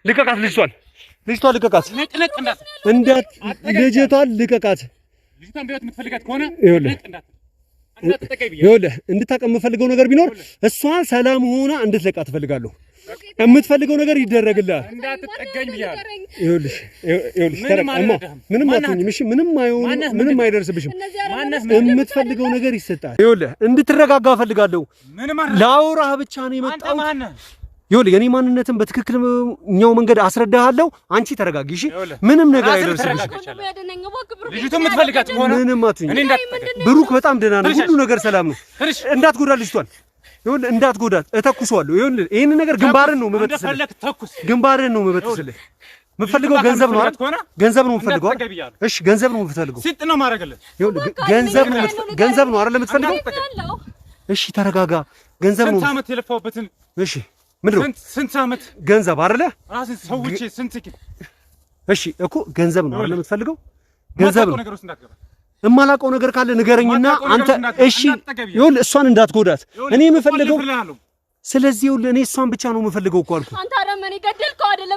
S1: ልቀቃት ልጅቷን ልቀቃት። ልጅቷን ልቀቃት። ይኸውልህ እንድታውቅ የምፈልገው ነገር ቢኖር እሷ ሰላም ሆና እንድትለቃት እፈልጋለሁ። የምትፈልገው ነገር ይደረግልሃል።
S2: እንዳትጠጋኝ ብያለሁ።
S1: ይኸውልሽ ምንም አትሆኝም። እሺ ምንም አይደርስብሽም። የምትፈልገው ነገር ይሰጣል። ይኸውልህ እንድትረጋጋ እፈልጋለሁ። ላውራህ ብቻ ነው የመጣሁት። ይኸውልህ የኔ ማንነትን በትክክለኛው መንገድ አስረዳሃለሁ። አንቺ ተረጋጊ እሺ። ምንም ነገር አይደርስብሽ።
S2: ልጅቱ የምትፈልጋት ከሆነ
S1: ምንም አትሁኝ። ብሩክ በጣም ደህና ነው፣ ሁሉ ነገር ሰላም ነው። እንዳትጎዳ ልጅቷን፣ ይኸውልህ እንዳትጎዳት። እተኩሰዋለሁ። ይኸውልህ ይሄን ነገር ግንባርን ነው የምበጥስልህ፣ ግንባርን ነው የምበጥስልህ። የምፈልገው ገንዘብ ነው አይደል? ገንዘብ ነው የምፈልገው። እሺ ገንዘብ ነው የምፈልገው።
S2: ሲጥ ነው ማረጋለህ።
S1: ይኸውልህ ገንዘብ ነው አይደል የምትፈልገው? እሺ ተረጋጋ። ገንዘብ ነው።
S2: ስንት ዓመት የለፋውበትን
S1: እሺ ምንድነው?
S2: ስንት ዓመት
S1: ገንዘብ አይደለ?
S2: ራስን ሰውቼ ስንት
S1: እሺ እኮ ገንዘብ ነው አይደል የምትፈልገው? ገንዘብ ነው። እማላውቀው ነገር ካለ ንገረኝና አንተ እሺ። ይኸውልህ እሷን እንዳትጎዳት እኔ የምፈልገው። ስለዚህ ይኸውልህ እኔ እሷን ብቻ ነው የምፈልገው እኮ አልኩ።
S4: አንተ አረመኔ ገደልከው አይደለ?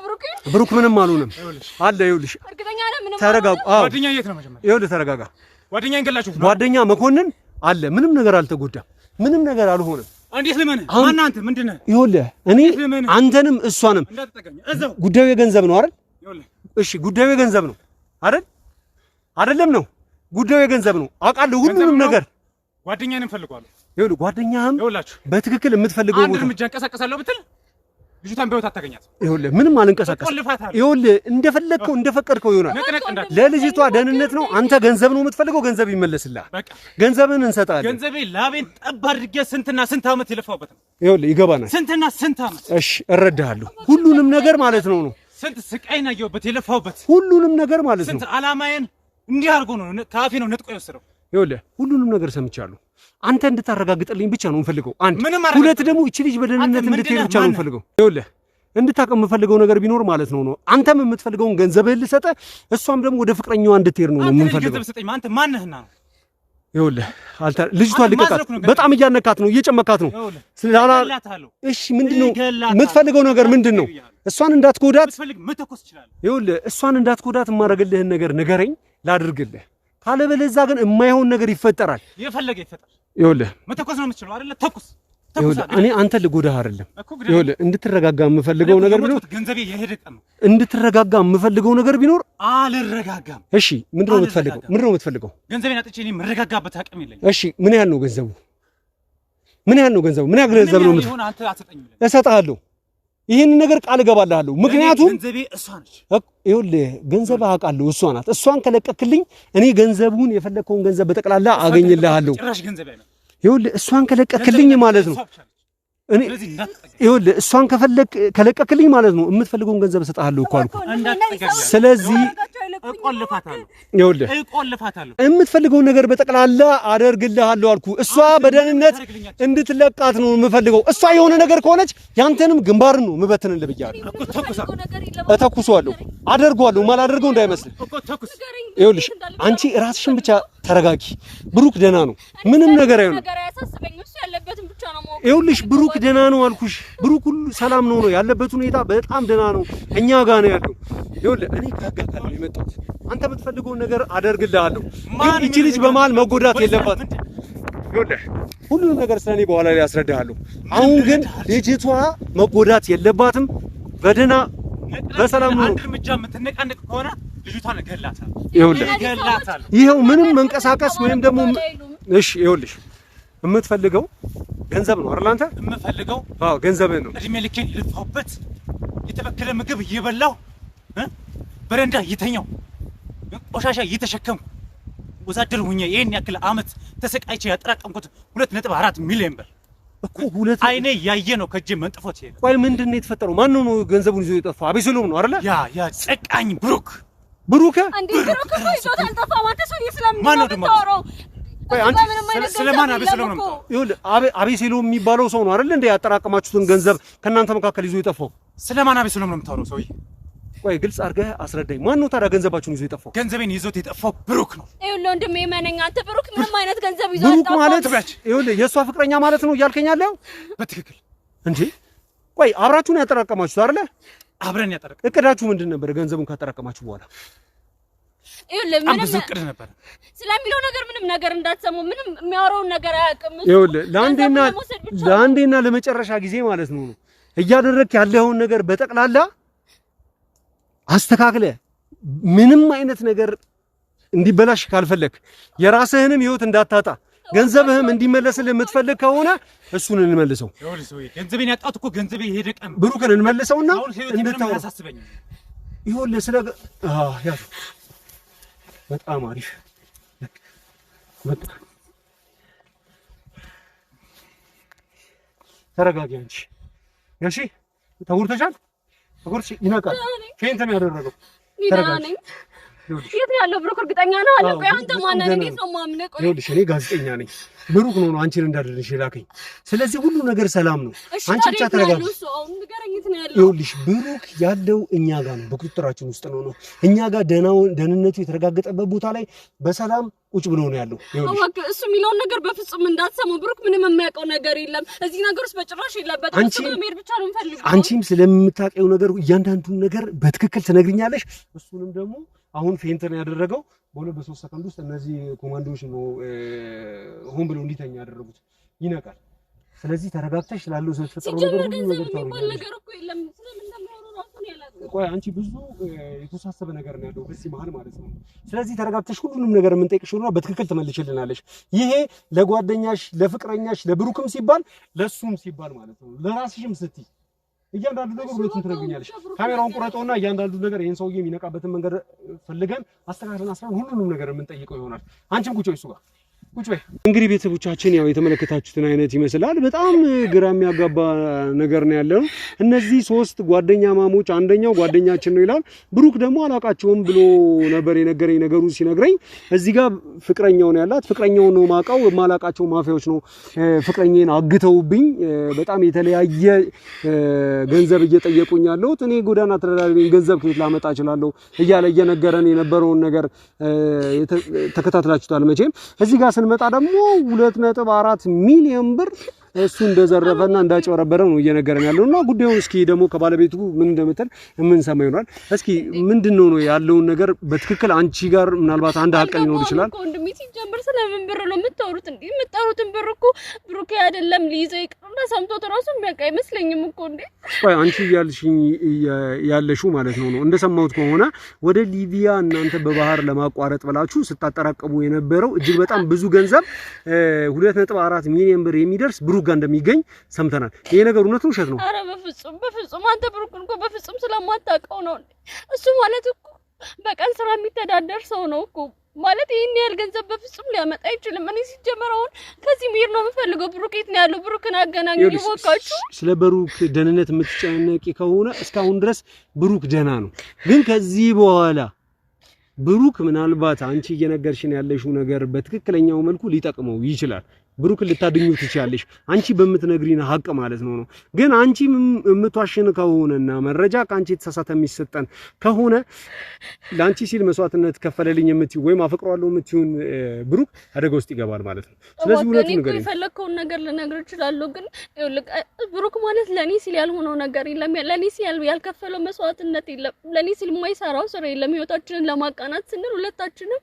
S1: ብሩክ ምንም አልሆነም አለ። ይኸውልሽ
S4: እርግጠኛ ነህ? ምንም
S1: ተረጋጋ።
S2: ጓደኛ የት ነው መጀመሪያ?
S1: ይኸውልህ ተረጋጋ።
S2: ጓደኛ እንገላችሁ።
S1: ጓደኛ መኮንን አለ። ምንም ነገር አልተጎዳም፣ ምንም ነገር አልሆነም።
S2: እንዴት ለምን ማን አንተ ምንድነህ?
S1: ይኸውልህ እኔ አንተንም እሷንም ጉዳዩ የገንዘብ ነው አይደል? እሺ ጉዳዩ የገንዘብ ነው አይደል? አይደለም ነው ጉዳዩ የገንዘብ ነው አውቃለሁ፣ ሁሉንም ነገር።
S2: ጓደኛዬን እፈልገዋለሁ።
S1: ይኸውልህ ጓደኛህም በትክክል የምትፈልገው
S2: አንድ እርምጃ እንቀሳቀሳለሁ ብትል ልጅቷን በህይወት አታገኛት።
S1: ይኸውልህ ምንም አልንቀሳቀስም። ይኸውልህ እንደፈለግከው እንደፈቀድከው ይሆናል። ለልጅቷ ደህንነት ነው። አንተ ገንዘብ ነው የምትፈልገው፣ ገንዘብ ይመለስልሃል። ገንዘብን እንሰጣለን።
S2: ገንዘቤ ላቤን ጠብ አድርጌ ስንትና ስንት ዓመት የለፋሁበት ነው።
S1: ይኸውልህ ይገባናል።
S2: ስንትና ስንት ዓመት።
S1: እሺ እረዳሃለሁ። ሁሉንም ነገር ማለት ነው
S2: ስንት ስቃይና ያየሁበት የለፋሁበት
S1: ሁሉንም ነገር ማለት ነው።
S2: ስንት ዓላማዬን እንዲህ አድርጎ ነው ካፌ ነው ነጥቆ የወሰደው።
S1: ይኸውልህ ሁሉንም ነገር ሰምቻለሁ። አንተ እንድታረጋግጥልኝ ብቻ ነው የምፈልገው። አንድ ሁለት ደግሞ እቺ ልጅ በደህንነት እንድትሄድ ብቻ ነው የምፈልገው። ይኸውልህ እንድታውቅ የምፈልገው ነገር ቢኖር ማለት ነው አንተም የምትፈልገውን ገንዘብህን ልሰጠህ፣ እሷም ደግሞ ወደ ፍቅረኛዋ እንድትሄድ ነው የምንፈልገው።
S2: ገንዘብ ሰጠኝ። አንተ ማንህና ነው?
S1: ይኸውልህ ልጅቷን ልቀቃት። በጣም እያነካት ነው፣ እየጨመካት ነው። እሺ ምንድነው የምትፈልገው ነገር ምንድነው? እሷን እንዳትጎዳት። ይኸውልህ እሷን እንዳትጎዳት የማደርግልህን ነገር ንገረኝ ላድርግልህ። ካለበለዚያ ግን የማይሆን ነገር ይፈጠራል።
S2: የፈለገ ይፈጠር።
S1: ይኸውልህ
S2: መተኮስ ነው የምትችለው አይደለ? ተኩስ።
S1: እኔ አንተ ልጎዳህ አይደለም። ይኸውልህ እንድትረጋጋ የምፈልገው ነገር ቢኖር
S2: ገንዘቤ የሄደ ቀን ነው።
S1: እንድትረጋጋ የምፈልገው ነገር ቢኖር
S2: አልረጋጋም።
S1: እሺ ምንድነው የምትፈልገው? ምንድነው የምትፈልገው?
S2: ገንዘቤን አጥቼ እኔ የምረጋጋበት አቅም የለኝም።
S1: እሺ ምን ያህል ነው ገንዘቡ? ምን ያህል ነው ገንዘቡ? ምን ያህል ገንዘብ ነው
S2: የምትፈልገው? አንተ አትሰጠኝም።
S1: እሰጥሃለሁ። ይህን ነገር ቃል እገባልሃለሁ። ምክንያቱም
S2: ገንዘቤ እሷ ነች።
S1: ይኸውልህ ገንዘብ አውቃለሁ፣ እሷ ናት። እሷን ከለቀክልኝ እኔ ገንዘቡን የፈለከውን ገንዘብ በጠቅላላ አገኝልሃለሁ።
S2: ጭራሽ ገንዘብ አይደለም።
S1: ይኸውልህ እሷን ከለቀክልኝ ማለት ነው እኔ ይኸውልህ እሷን ከለቀክልኝ ማለት ነው የምትፈልገውን ገንዘብ እሰጥሃለሁ እኮ አልኩህ። ስለዚህ ይኸውልህ የምትፈልገውን ነገር በጠቅላላ አደርግልሃለሁ አልኩህ። እሷ በደህንነት እንድትለቃት ነው የምፈልገው። እሷ የሆነ ነገር ከሆነች ያንተንም ግንባርን ነው የምበትንልህ ብያለሁ። እተኩሰዋለሁ፣ አደርገዋለሁ። ማላደርገው እንዳይመስልህ። ይኸውልሽ አንቺ ራስሽን ብቻ ተረጋጊ። ብሩክ ደህና ነው፣ ምንም ነገር አይሆንም። ይኸውልሽ ብሩክ ደህና ነው አልኩሽ። ብሩክ ሁሉ ሰላም ነው ያለበት ሁኔታ በጣም ደህና ነው። እኛ ጋር ነው ያለው። ይኸውልህ እኔ ከጋጋ ነው የመጣሁት። አንተ የምትፈልገውን ነገር አደርግልሃለሁ። ግን እቺ ልጅ በመሀል መጎዳት የለባትም። ይኸውልህ ሁሉንም ነገር ስለኔ በኋላ ላይ አስረዳሃለሁ። አሁን ግን ልጅቷ መጎዳት የለባትም። በደህና በሰላም ነው።
S2: አንድ እርምጃ የምትነቃነቅ ከሆነ ልጅቷን እገላታለሁ።
S1: ይኸውልህ ይኸው ምንም መንቀሳቀስ ወይም ደግሞ እሺ ይኸውልሽ የምትፈልገው ገንዘብ ነው አይደል? አንተ
S2: የምፈልገው
S1: አዎ ገንዘብህን ነው።
S2: እድሜ ልኬን ልፋውበት የተበከለ ምግብ እየበላው በረንዳ እየተኛው ቆሻሻ እየተሸከምኩ ወዛደር ሁኜ ይሄን ያክል አመት ተሰቃይቼ ያጠራቀምኩት 2.4 ሚሊዮን ብር
S1: እኮ ሁለት
S2: አይኔ ያየ ነው ከእጄ መንጥፎት ይሄ።
S1: ቆይ ምንድን ነው የተፈጠረው? ማን ነው ገንዘቡን ይዞ የጠፋው? አቤሴሎም ነው አይደል?
S2: ያ ጨቃኝ ብሩክ
S4: አንዴ ብሩክ እኮ ይዞት አልጠፋም። አንተ ሰው ስለምን ነው የምታወራው?
S2: ስለማን አቤሴሎም ነው?
S1: ይኸውልህ አቤሴሎም የሚባለው ሰው ነው አይደል እንዴ ያጠራቀማችሁትን ገንዘብ ከእናንተ መካከል ይዞ የጠፋው?
S2: ስለማን አቤሴሎም ነው የምታወራው ሰውዬ?
S1: ቆይ ግልጽ አድርገህ አስረዳኝ። ማን ነው ታዲያ ገንዘባችሁን ይዞ የጠፋው?
S2: ገንዘቤን ይዞት የጠፋው ብሩክ ነው።
S4: ይኸውልህ ወንድሜ እመነኝ፣ አንተ ብሩክ ምንም አይነት ገንዘብ ይዞ
S1: ብሩክ ማለት ይኸውልህ የእሷ ፍቅረኛ ማለት ነው እያልከኝ ያለው?
S2: በትክክል
S1: እንዴ። ቆይ አብራችሁን ያጠራቀማችሁት አይደለ?
S2: አብረን ያጠራቀም።
S1: እቅዳችሁ ምንድን ነበር? ገንዘቡን ካጠራቀማችሁ በኋላ
S4: ይኸውልህ ምንም
S2: ብዙ እቅድ ነበር።
S4: ስለሚለው ነገር ምንም ነገር እንዳትሰሙ። ምንም የሚያወራውን ነገር አያውቅም።
S1: ይኸውልህ ለአንዴና ለመጨረሻ ጊዜ ማለት ነው እያደረግህ ያለውን ነገር በጠቅላላ አስተካክለ ምንም አይነት ነገር እንዲበላሽ ካልፈለክ የራስህንም ህይወት እንዳታጣ ገንዘብህም እንዲመለስልህ የምትፈልግ ከሆነ እሱን እንመልሰው።
S2: ገንዘቤን ያጣሁት እኮ ገንዘቤ ሄደ ቀን
S1: ብሩክን እንመልሰውና
S2: እንድታው ያሳስበኝ
S1: ይኸውልህ ስለ ያ በጣም አሪፍ በቃ ተረጋጊ አንቺ እሺ ተጉርተሻል ይነቃል ፌንት ነው ያደረገው ተረጋጊ
S4: የት ነው ያለው ብሩክ እርግጠኛ ነህ አለ ቆይ አንተ ማን ነህ እኔ ሰው ማምነ ቆይ
S1: ይኸውልሽ እኔ ጋዜጠኛ ነኝ ብሩክ ነው አንቺን እንዳደረሽ ላከኝ ስለዚህ ሁሉ ነገር ሰላም ነው አንቺ ብቻ ተረጋጊ ይኸውልሽ ብሩክ ያለው እኛ ጋር ነው በቁጥጥራችን ውስጥ ነው እኛ ጋር ደህንነቱ የተረጋገጠበት ቦታ ላይ በሰላም ቁጭ ብሎ ነው ያለው
S4: ይኸውልሽ እሱ የሚለውን ነገር በፍጹም እንዳትሰሙ ብሩክ ምንም የሚያውቀው ነገር የለም እዚህ ነገር ውስጥ በጭራሽ የለበትም እሱ መሄድ ብቻ ነው የምፈልገው
S1: አንቺም ስለምታውቂው ነገር እያንዳንዱን ነገር በትክክል ትነግሪኛለሽ እሱንም ደግሞ አሁን ፌንተር ያደረገው በ2-3 ሰከንድ ውስጥ እነዚህ ኮማንዶዎች ነው ሆን ብለው እንዲተኛ ያደረጉት ይነቃል ስለዚህ ተረጋግተሽ ስላለው ስለተፈጠረው ነገር ሁሉ ነገር ታውቂያለሽ ቆይ አንቺ ብዙ የተሳሰበ ነገር ነው ያለው በዚህ መሃል ማለት ነው ስለዚህ ተረጋግተሽ ሁሉንም ነገር የምንጠይቅሽ ነው በትክክል ትመልሽልናለሽ ይሄ ለጓደኛሽ ለፍቅረኛሽ ለብሩክም ሲባል ለሱም ሲባል ማለት ነው ለራስሽም ስትይ እያንዳንዱ ነገር ሁለቱን ትነግሪኛለሽ ካሜራውን ቁረጠውና እያንዳንዱ ነገር ይሄን ሰውዬ የሚነቃበትን መንገድ ፈልገን አስተካክለን አስራን ሁሉንም ነገር የምንጠይቀው ይሆናል አንቺም ቁጭ እሱ ጋር ቁጭ በይ እንግዲህ ቤተሰቦቻችን ያው የተመለከታችሁትን አይነት ይመስላል በጣም ግራ የሚያጋባ ነገር ነው ያለው እነዚህ 3 ጓደኛ ማሞች አንደኛው ጓደኛችን ነው ይላል ብሩክ ደግሞ አላቃቸውም ብሎ ነበር የነገረኝ ነገሩ ሲነግረኝ እዚህ ጋር ፍቅረኛው ነው ያላት ፍቅረኛው ነው ማቃው ማላቃቸው ማፊያዎች ነው ፍቅረኛዬን አግተውብኝ በጣም የተለያየ ገንዘብ እየጠየቁኝ ያለው እኔ ጎዳና ተዳዳሪ ገንዘብ ከየት ላመጣ እችላለሁ እያለ እየነገረን የነበረውን ነገር ተከታትላችሁታል መቼም እዚህ ጋር ስንመጣ ደግሞ 2.4 ሚሊዮን ብር እሱ እንደዘረፈና እንዳጨረበረ ነው እየነገረን ያለውና ጉዳዩን እስኪ ደግሞ ከባለቤቱ ምን እንደምትል ምን ሰማ ይሆናል እስኪ ምንድነው ነው ያለውን ነገር በትክክል አንቺ ጋር ምናልባት አንድ ሀቅ ሊኖር ይችላል
S4: ወንድሜ ሲጀምር ስለምን ብር ነው የምታወሩት እንዴ የምታወሩትን ብር እኮ ብሩክ አይደለም ሊይዘው ይቅርና ሰምቶት ራሱ የሚያውቅ አይመስለኝም እኮ እንዴ
S1: ቆይ አንቺ ያለሽው ማለት ነው እንደሰማሁት ከሆነ ወደ ሊቢያ እናንተ በባህር ለማቋረጥ ብላችሁ ስታጠራቀሙ የነበረው እጅግ በጣም ብዙ ገንዘብ 2.4 ሚሊዮን ብር የሚደርስ ብሩክ ጋር እንደሚገኝ ሰምተናል ይሄ ነገር እውነት ነው ውሸት ነው
S4: አረ በፍጹም አንተ ብሩክን እኮ በፍጹም ስለማታውቀው ነው እሱ ማለት እኮ በቀን ስራ የሚተዳደር ሰው ነው እኮ ማለት ይሄን ያህል ገንዘብ በፍጹም ሊያመጣ አይችልም እኔ ሲጀመር አሁን ከዚህ ምሄድ ነው የምፈልገው ብሩክ የት ነው ያለው ብሩክን አገናኙ ይወቃችሁ
S1: ስለ ብሩክ ደህንነት የምትጨነቂ ከሆነ እስካሁን ድረስ ብሩክ ደህና ነው ግን ከዚህ በኋላ ብሩክ ምናልባት አንቺ እየነገርሽን ያለሽው ነገር በትክክለኛው መልኩ ሊጠቅመው ይችላል ብሩክ ልታድኙ ትችያለሽ አንቺ በምትነግሪና ሀቅ ማለት ነው ግን አንቺ የምትዋሽን ከሆነና መረጃ ካንቺ ተሳሳተ የሚሰጠን ከሆነ ላንቺ ሲል መስዋዕትነት ከፈለልኝ የምትይው ወይ ማፈቅሯለሁ የምትይውን ብሩክ አደጋ ውስጥ ይገባል ማለት ነው ስለዚህ ሁለቱም ነገር
S4: የፈለከውን ነገር ልነግር እችላለሁ ግን ብሩክ ማለት ለኔ ሲል ያልሆነው ነገር የለም ለኔ ሲል ያልከፈለው መስዋዕትነት የለም ለኔ ሲል የማይሰራው ስራ የለም ህይወታችንን ለማቃናት ስንል ሁለታችንም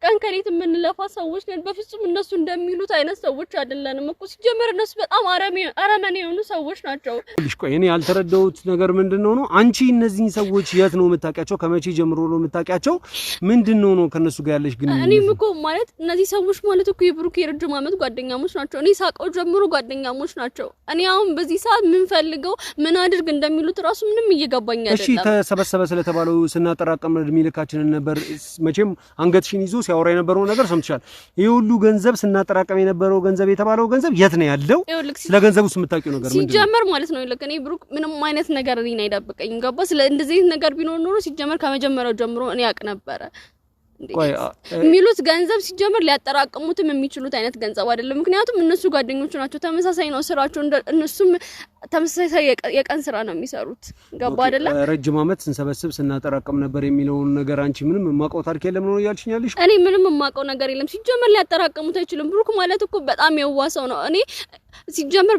S4: ቀን ከሌት የምንለፋ ሰዎች ነን በፍጹም እነሱ እንደሚሉት አይነት ሰዎች አይደለንም እኮ ሲጀመር እነሱ በጣም አረመኔ የሆኑ ሰዎች ናቸው
S1: ልጅ ቆይ እኔ ያልተረዳሁት ነገር ምንድነው ነው አንቺ እነዚህን ሰዎች የት ነው የምታውቂያቸው ከመቼ ጀምሮ ነው የምታውቂያቸው ምንድነው ነው ከነሱ ጋር ያለሽ ግንኙነት
S4: እኔም እኮ ማለት እነዚህ ሰዎች ማለት እኮ የብሩክ የረጅም ዓመት ጓደኛሞች ናቸው እኔ ሳቀው ጀምሮ ጓደኛሞች ናቸው እኔ አሁን በዚህ ሰዓት ምን ፈልገው ምን አድርግ እንደሚሉት ራሱ ምንም እየገባኝ አይደለም
S1: እሺ ተሰበሰበ ስለተባለው ስናጠራቀም እድሜ ልካችንን ነበር መቼም አንገትሽን ይዞ ሲያወራ የነበረው ነገር ሰምተሻል ይሄ ሁሉ ገንዘብ ስናጠራቀም የነበረው ገንዘብ የተባለው ገንዘብ የት ነው ያለው ስለገንዘቡስ የምታውቂው ነገር ምንድነው
S4: ሲጀመር ማለት ነው ለከኔ ብሩክ ምንም አይነት ነገር እኔን አይደብቀኝም ገባ ስለ እንደዚህ ነገር ቢኖር ኖሮ ሲጀመር ከመጀመሪያው ጀምሮ እኔ ያቅ ነበር ሚሉት ገንዘብ ሲጀመር ሊያጠራቅሙትም የሚችሉት አይነት ገንዘብ አይደለም ምክንያቱም እነሱ ጓደኞቹ ናቸው ተመሳሳይ ነው ስራቸው እነሱም ተመሳሳይ የቀን ስራ ነው የሚሰሩት ገባ አይደለ
S1: ረጅም አመት ስንሰበስብ ስናጠራቅም ነበር የሚለውን ነገር አንቺ ምንም የማውቀው ታሪክ የለም ነው ያልሽኛልሽ
S4: እኔ ምንም የማውቀው ነገር የለም ሲጀመር ሊያጠራቅሙት አይችሉም ብሩክ ማለት እኮ በጣም የዋሰው ነው እኔ ሲጀመር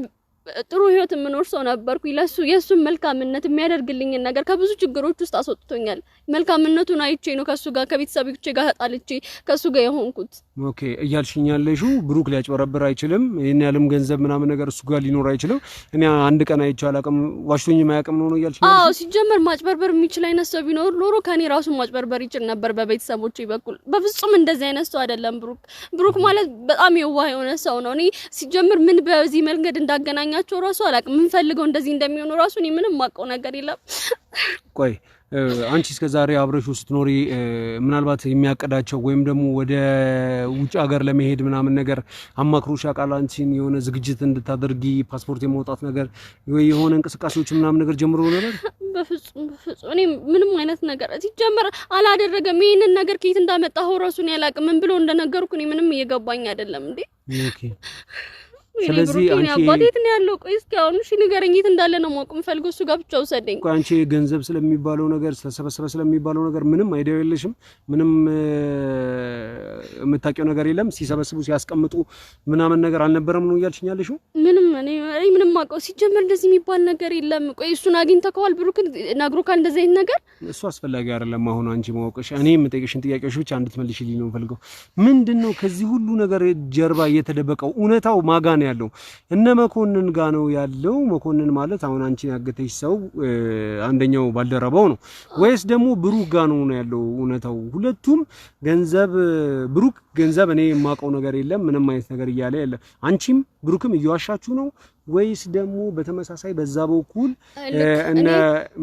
S4: ጥሩ ህይወት የምኖር ሰው ነበርኩኝ ለሱ የሱን መልካምነት የሚያደርግልኝ ነገር ከብዙ ችግሮች ውስጥ አስወጥቶኛል መልካምነቱን አይቼ ነው ከሱ ጋር ከቤተሰቦቼ ጋር ተጣልቼ ከሱ ጋር የሆንኩት
S1: ኦኬ እያልሽኛለሽ ብሩክ ሊያጭበረብር አይችልም ይሄን ያለም ገንዘብ ምናምን ነገር እሱ ጋር ሊኖር አይችልም እኔ አንድ ቀን አይቻል አቀም ዋሽቶኝ ማያቀም ነው እያልሽኝ
S4: አዎ ሲጀመር ማጭበርበር የሚችል አይነት ሰው ቢኖር ኖሮ ከኔ ራሱ ማጭበርበር ይችል ነበር በቤተሰቦቼ በኩል በፍጹም እንደዚህ አይነት ሰው አይደለም ብሩክ ማለት በጣም የዋህ የሆነ ሰው ነው እኔ ሲጀመር ምን በዚህ መንገድ እንዳገናኛቸው ራሱ አላቅም ምን ፈልገው እንደዚህ እንደሚሆኑ ራሱ እኔ ምንም ማቀው ነገር የለም
S1: ቆይ አንቺ እስከ ዛሬ አብረሽው ስትኖሪ ምናልባት የሚያቀዳቸው ወይም ደግሞ ወደ ውጭ ሀገር ለመሄድ ምናምን ነገር አማክሮሽ ያውቃል አንቺን የሆነ ዝግጅት እንድታደርጊ ፓስፖርት የማውጣት ነገር ወይ የሆነ እንቅስቃሴዎች ምናምን ነገር ጀምሮ ነበር
S4: በፍጹም እኔ ምንም አይነት ነገር ሲጀመር አላደረገም ይሄንን ነገር ከየት እንዳመጣው ራሱን ያላቅም ምን ብሎ እንደነገርኩ እኔ ምንም እየገባኝ አይደለም እንዴ
S1: ኦኬ ስለዚህ አንቺ
S4: አባቴት ነው ያለው ቆይ እስኪ አሁን እሺ ንገረኝ የት እንዳለ ነው ማወቅ የምፈልገው እሱ ጋር ብቻ ወሰደኝ
S1: ቆይ አንቺ ገንዘብ ስለሚባለው ነገር ተሰበሰበ ስለሚባለው ነገር ምንም አይዲያ የለሽም ምንም የምታውቂው ነገር የለም ሲሰበስቡ ሲያስቀምጡ ምናምን ነገር አልነበረም ነው እያልሽኛለሽ
S4: ምንም እኔ ምንም ማውቀው ሲጀመር እንደዚህ የሚባል ነገር የለም ቆይ እሱን አግኝተከዋል ብሩክ ነግሮካል እንደዚህ አይነት ነገር
S1: እሱ አስፈላጊ አይደለም አሁን አንቺ ማወቅሽ እኔ የምጠይቅሽን ጥያቄዎች ብቻ እንድትመልሽልኝ ነው ፈልገው ምንድነው ከዚህ ሁሉ ነገር ጀርባ እየተደበቀው እውነታው ማጋን ያለው እነ መኮንን ጋር ነው ያለው መኮንን ማለት አሁን አንቺ ያገተሽ ሰው አንደኛው ባልደረባው ነው ወይስ ደግሞ ብሩክ ጋር ነው ያለው እውነታው ሁለቱም ገንዘብ ብሩክ ገንዘብ እኔ የማውቀው ነገር የለም ምንም አይነት ነገር እያለ ያለ አንቺም ብሩክም እየዋሻችሁ ነው ወይስ ደግሞ በተመሳሳይ በዛ በኩል እነ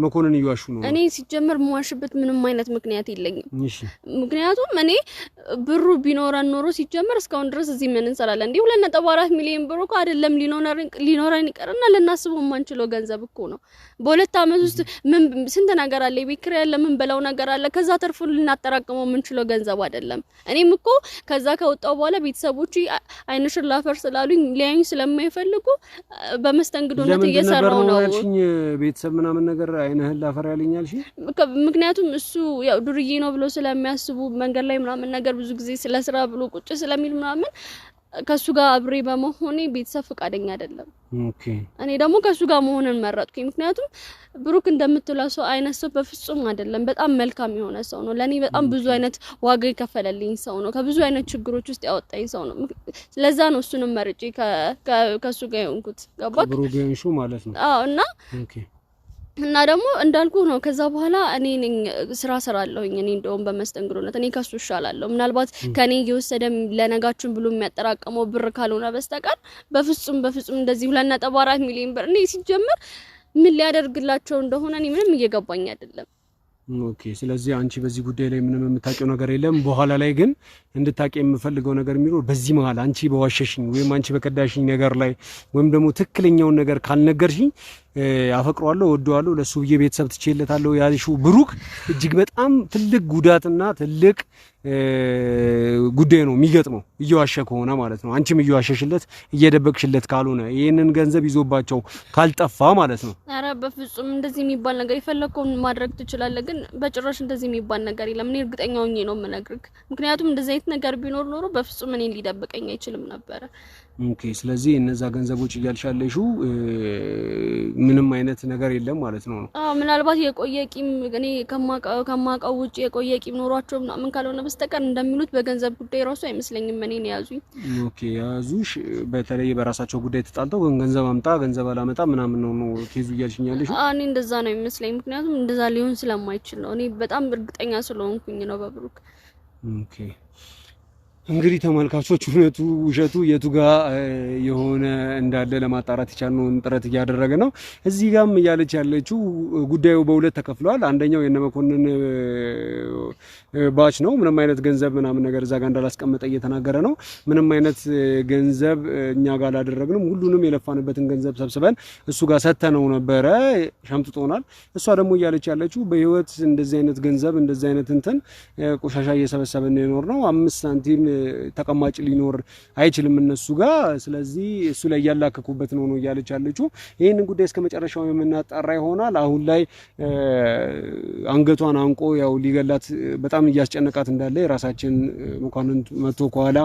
S1: መኮንን እየዋሹ ነው
S4: እኔ ሲጀመር መዋሽበት ምንም አይነት ምክንያት የለኝም
S1: እሺ
S4: ምክንያቱም እኔ ብሩ ቢኖረን ኖሮ ሲጀመር እስካሁን ድረስ እዚህ ምን እንሰራለን እንዴ 2.4 ሚሊዮን ብር እኮ አይደለም ሊኖረን ይቀርና ልናስበው ማንችለው ገንዘብ እኮ ነው በሁለት አመት ውስጥ ምን ስንት ነገር አለ ቢክር ያለ ምን በላው ነገር አለ ከዛ ተርፎ ልናጠራቅመው ምንችለው ገንዘብ አይደለም እኔም እኮ ከዛ ከወጣው በኋላ ቤተሰቦቼ አይንሽር ላፈር ስላሉኝ ሊያዩኝ ስለማይፈልጉ በመስተንግዶነት እየሰራው ነው
S1: ያልሽኝ ቤተሰብ ምናምን ነገር አይነህል ላፈር ያለኛልሽ
S4: ምክንያቱም እሱ ያው ዱርዬ ነው ብሎ ስለሚያስቡ መንገድ ላይ ምናምን ነገር ብዙ ጊዜ ስለስራ ብሎ ቁጭ ስለሚል ምናምን ከሱ ጋር አብሬ በመሆኔ ቤተሰብ ፍቃደኛ አይደለም
S1: ኦኬ
S4: እኔ ደግሞ ከሱ ጋር መሆንን መረጥኩኝ ምክንያቱም ብሩክ እንደምትለው ሰው አይነት ሰው በፍጹም አይደለም በጣም መልካም የሆነ ሰው ነው ለኔ በጣም ብዙ አይነት ዋጋ የከፈለልኝ ሰው ነው ከብዙ አይነት ችግሮች ውስጥ ያወጣኝ ሰው ነው ስለዛ ነው እሱንም መርጬ ከሱ ጋር የሆንኩት ገባክ
S1: ብሩክ ገንሹ ማለት ነው
S4: አዎ እና
S1: ኦኬ
S4: እና ደግሞ እንዳልኩ ነው ከዛ በኋላ እኔ ስራ ሰራለሁኝ እኔ እንደውም በመስተንግዶነት እኔ ከሱ ይሻላለሁ ምናልባት ከኔ እየወሰደም ለነጋችን ብሎ የሚያጠራቀመው ብር ካልሆነ በስተቀር በፍጹም እንደዚህ 2.4 ሚሊዮን ብር እኔ ሲጀምር ምን ሊያደርግላቸው እንደሆነ እኔ ምንም እየገባኝ አይደለም
S1: ኦኬ ስለዚህ አንቺ በዚህ ጉዳይ ላይ ምንም የምታውቂው ነገር የለም በኋላ ላይ ግን እንድታቂ የምፈልገው ነገር የሚኖር በዚህ መሃል አንቺ በዋሸሽኝ ወይም አንቺ በከዳሽኝ ነገር ላይ ወይም ደግሞ ትክክለኛውን ነገር ካልነገርሽኝ አፈቅሯለሁ ወደዋለሁ ለሱ ብዬ ቤተሰብ ትቼለታለሁ ያልሽው ብሩክ እጅግ በጣም ትልቅ ጉዳትና ትልቅ ጉዳይ ነው የሚገጥመው እየዋሸ ከሆነ ማለት ነው አንቺም እየዋሸሽለት እየደበቅሽለት ካልሆነ ይሄንን ገንዘብ ይዞባቸው ካልጠፋ ማለት ነው
S4: አረ በፍጹም እንደዚህ የሚባል ነገር ይፈልከውን ማድረግ ትችላለህ ግን በጭራሽ እንደዚህ የሚባል ነገር የለም እኔ እርግጠኛ ሆኜ ነው የምነግርህ ምክንያቱም እንደዚህ አይነት ነገር ቢኖር ኖሮ በፍጹም እኔን ሊደብቀኝ አይችልም ነበር
S1: ኦኬ ስለዚህ እነዛ ገንዘቦች እያልሻለሽው ምንም አይነት ነገር የለም ማለት ነው
S4: ምናልባት የቆየቂም እኔ ከማቀው ውጪ የቆየቂም ኖሯቸው ምናምን ካልሆነ በስተቀር እንደሚሉት በገንዘብ ጉዳይ ራሱ አይመስለኝም እኔን ያዙኝ
S1: ኦኬ ያዙሽ በተለይ በራሳቸው ጉዳይ ተጣልተው ገንዘብ አምጣ ገንዘብ አላመጣ ምናምን ነው ኬዙ እያልሽኛለሽ
S4: እኔ እንደዛ ነው የሚመስለኝ ምክንያቱም እንደዛ ሊሆን ስለማይችል ነው እኔ በጣም እርግጠኛ ስለሆንኩኝ ነው በብሩክ
S1: ኦኬ እንግዲህ ተመልካቾች እውነቱ ውሸቱ የቱ ጋር የሆነ እንዳለ ለማጣራት የቻልነውን ጥረት እያደረገ ነው እዚህ ጋርም እያለች ያለችው ጉዳዩ በሁለት ተከፍሏል አንደኛው የነ መኮንን ባች ነው ምንም አይነት ገንዘብ ምናምን ነገር እዛ ጋር እንዳላስቀመጠ እየተናገረ ነው ምንም አይነት ገንዘብ እኛ ጋር አላደረግንም ሁሉንም የለፋንበትን ገንዘብ ሰብስበን እሱ ጋር ሰተነው ነበረ ሸምጥጦናል እሷ ደግሞ እያለች ያለችው በህይወት እንደዚህ አይነት ገንዘብ እንደዚህ አይነት እንትን ቆሻሻ እየሰበሰበን የኖር ነው 5 ሳንቲም
S5: ተቀማጭ ሊኖር አይችልም እነሱ ጋር። ስለዚህ እሱ ላይ ያላከኩበት ነው እያለች ያለችው። ይሄንን ጉዳይ እስከመጨረሻው የምናጣራ ይሆናል። አሁን ላይ አንገቷን አንቆ ያው ሊገላት በጣም እያስጨነቃት እንዳለ የራሳችን መኳንንት መጥቶ ከኋላ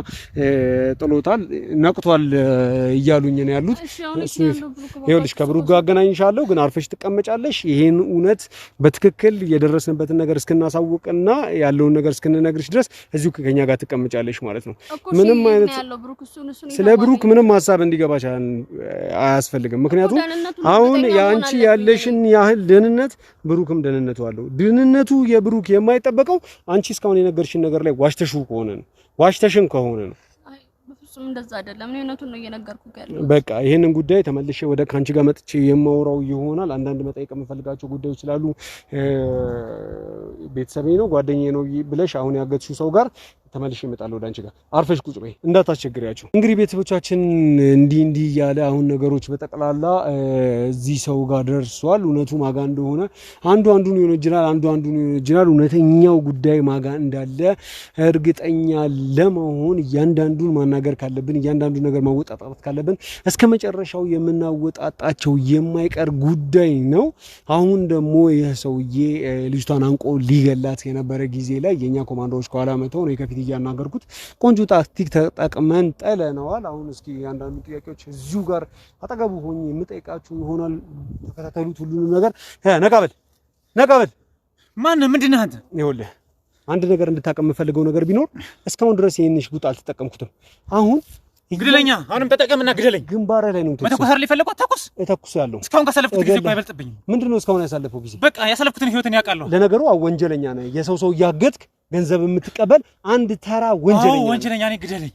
S5: ጥሎታል፣ ነቅቷል እያሉኝ ነው ያሉት። እሱ ይኸውልሽ ከብሩክ ጋር አገናኝሻለሁ፣ ግን አርፈሽ ትቀመጫለሽ። ይሄን እውነት በትክክል የደረስንበትን ነገር እስክናሳውቅና ያለውን ነገር እስክንነግርሽ ድረስ እዚሁ ከኛ ጋር ትቀመጫለሽ ማለት ነው። ምንም አይነት ስለ ብሩክ ምንም ሀሳብ እንዲገባሽ አያስፈልግም። ምክንያቱም አሁን ያንቺ ያለሽን ያህል ደህንነት ብሩክም ደህንነቱ አለው። ደህንነቱ የብሩክ የማይጠበቀው አንቺ እስካሁን የነገርሽን ነገር ላይ ዋሽተሽው ከሆነ ነው፣ ዋሽተሽን ከሆነ ነው።
S4: በፍጹም እንደዛ አይደለም። እኔ እውነቱን ነው እየነገርኩህ ያለው።
S5: በቃ ይሄንን ጉዳይ ተመልሼ ወደ ካንቺ ጋር መጥቼ የማወራው ይሆናል። አንዳንድ መጠየቅ የምፈልጋቸው ጉዳዮች ስላሉ ቤተሰቤ ነው ጓደኛዬ ነው ብለሽ አሁን ያገትሽው ሰው ጋር ተመልሼ እመጣለሁ ወደ አንቺ ጋር። አርፈሽ ቁጭ በይ እንዳታስቸግሪያቸው። እንግዲህ ቤተሰቦቻችን እንዲህ እያለ አሁን ነገሮች በጠቅላላ እዚህ ሰው ጋር ደርሷል። እውነቱ ማጋ እንደሆነ አንዱን ይወነጅላል፣ አንዱን ይወነጅላል። እውነተኛው ጉዳይ ማጋ እንዳለ እርግጠኛ ለመሆን እያንዳንዱን ማናገር ካለብን፣ እያንዳንዱን ነገር ማወጣጣት ካለብን እስከ መጨረሻው የምናወጣጣቸው የማይቀር ጉዳይ ነው። አሁን ደግሞ ይህ ሰውዬ ልጅቷን አንቆ ሊገላት የነበረ ጊዜ ላይ የኛ ኮማንዶዎች ከኋላ መተው ነው ከፊት እያናገርኩት ቆንጆ ታክቲክ ተጠቅመን ጠለነዋል። አሁን እስኪ አንዳንድ ጥያቄዎች እዚሁ ጋር አጠገቡ ሆኜ የምጠይቃችሁ ይሆናል። ተከታተሉት ሁሉንም ነገር። ነቃበል
S2: ማን ምንድነው አንተ?
S5: ይኸውልህ አንድ ነገር እንድታቀም የምፈልገው ነገር ቢኖር እስካሁን ድረስ ይሄን ሽጉጥ አልተጠቀምኩትም። አሁን
S2: ግደለኛ፣ አሁንም ተጠቀምና ግደለኝ።
S5: ግንባሬ ላይ ነው
S2: መተኮስ አይደል የፈለገው? ተኩስ ያለው እስካሁን ካሳለፍኩት ጊዜ አይበልጥብኝም።
S5: ምንድነው እስካሁን ያሳለፈው ጊዜ?
S2: በቃ ያሳለፍኩትን ህይወትን ያውቃለሁ።
S5: ለነገሩ ወንጀለኛ ነህ። የሰው እያገትክ ገንዘብ የምትቀበል አንድ ተራ ወንጀለኛ።
S2: ወንጀለኛ ነኝ፣ ግደለኝ።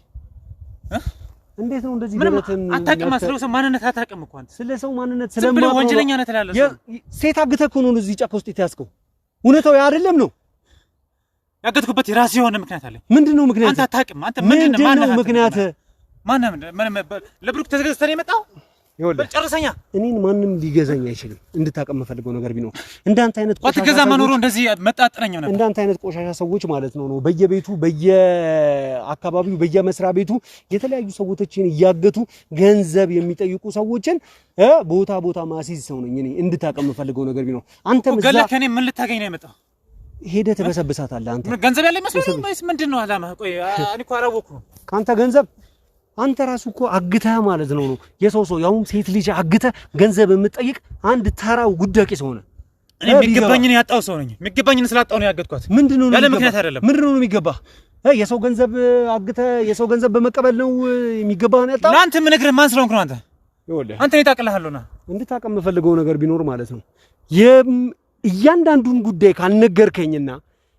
S5: እንዴት ነው እንደዚህ ደረትን
S2: አታውቅም? ስለ ሰው ማንነት አታውቅም እኮ አንተ።
S5: ስለ ሰው ማንነት
S2: ስለማው ወንጀለኛ ነህ ትላለህ።
S5: ሴት አግተህ እኮ ነው እዚህ ጫካ ውስጥ የተያዝከው። እውነታው አይደለም ነው።
S2: ያገትኩበት የራሴ የሆነ ምክንያት አለ።
S5: ምንድነው ምክንያት?
S2: አንተ አታውቅም። አንተ ምንድነው
S5: ምክንያት?
S2: ለብሩክ ተገዝተህ ነው የመጣው?
S5: ይኸውልህ
S2: ጨርሰኛ።
S5: እኔን ማንም ሊገዛኝ አይችልም። እንድታቀም የምፈልገው ነገር ቢኖር እንዳንተ አይነት ቆሻሻ
S2: ባትገዛ መኖሩ እንደዚህ መጣጥረኛው ነበር።
S5: እንዳንተ አይነት ቆሻሻ ሰዎች ማለት ነው በየቤቱ በየአካባቢው በየመስሪያ ቤቱ የተለያዩ ሰዎችን እያገቱ ገንዘብ የሚጠይቁ ሰዎችን ቦታ ማስይዝ ሰው ነኝ እኔ። እንድታቀም የምፈልገው ነገር ቢኖር አንተም እዛ
S2: ገለከኔ ምን ልታገኝ ነው የመጣው?
S5: ሄደህ ትበሰብሳታለህ። አንተ
S2: ገንዘብ ያለ ይመስልህ ወይስ ምንድነው አላማህ? ቆይ እኔ እኮ አላወኩም።
S5: ካንተ ገንዘብ አንተ ራሱ እኮ አግተህ ማለት ነው የሰው ያውም ሴት ልጅ አግተህ ገንዘብ የምትጠይቅ አንድ ተራው ጉዳቂ ሰው ነህ።
S2: እኔ የሚገባኝን ያጣው ሰው ነኝ። የሚገባኝን ስላጣው ነው ያገትኳት።
S5: ምንድነው
S2: ያለ ምክንያት አይደለም።
S5: ምንድነው የሚገባህ? የሰው ገንዘብ አግተህ የሰው ገንዘብ በመቀበል ነው የሚገባህ ያጣው።
S2: ለአንተ ምን ነግረህ ማን ስለሆንክ ነው አንተ?
S5: ይኸውልህ
S2: አንተ ይጣቀልሃለና
S5: እንድታቀም የምፈልገው ነገር ቢኖር ማለት ነው እያንዳንዱን ጉዳይ ካልነገርከኝና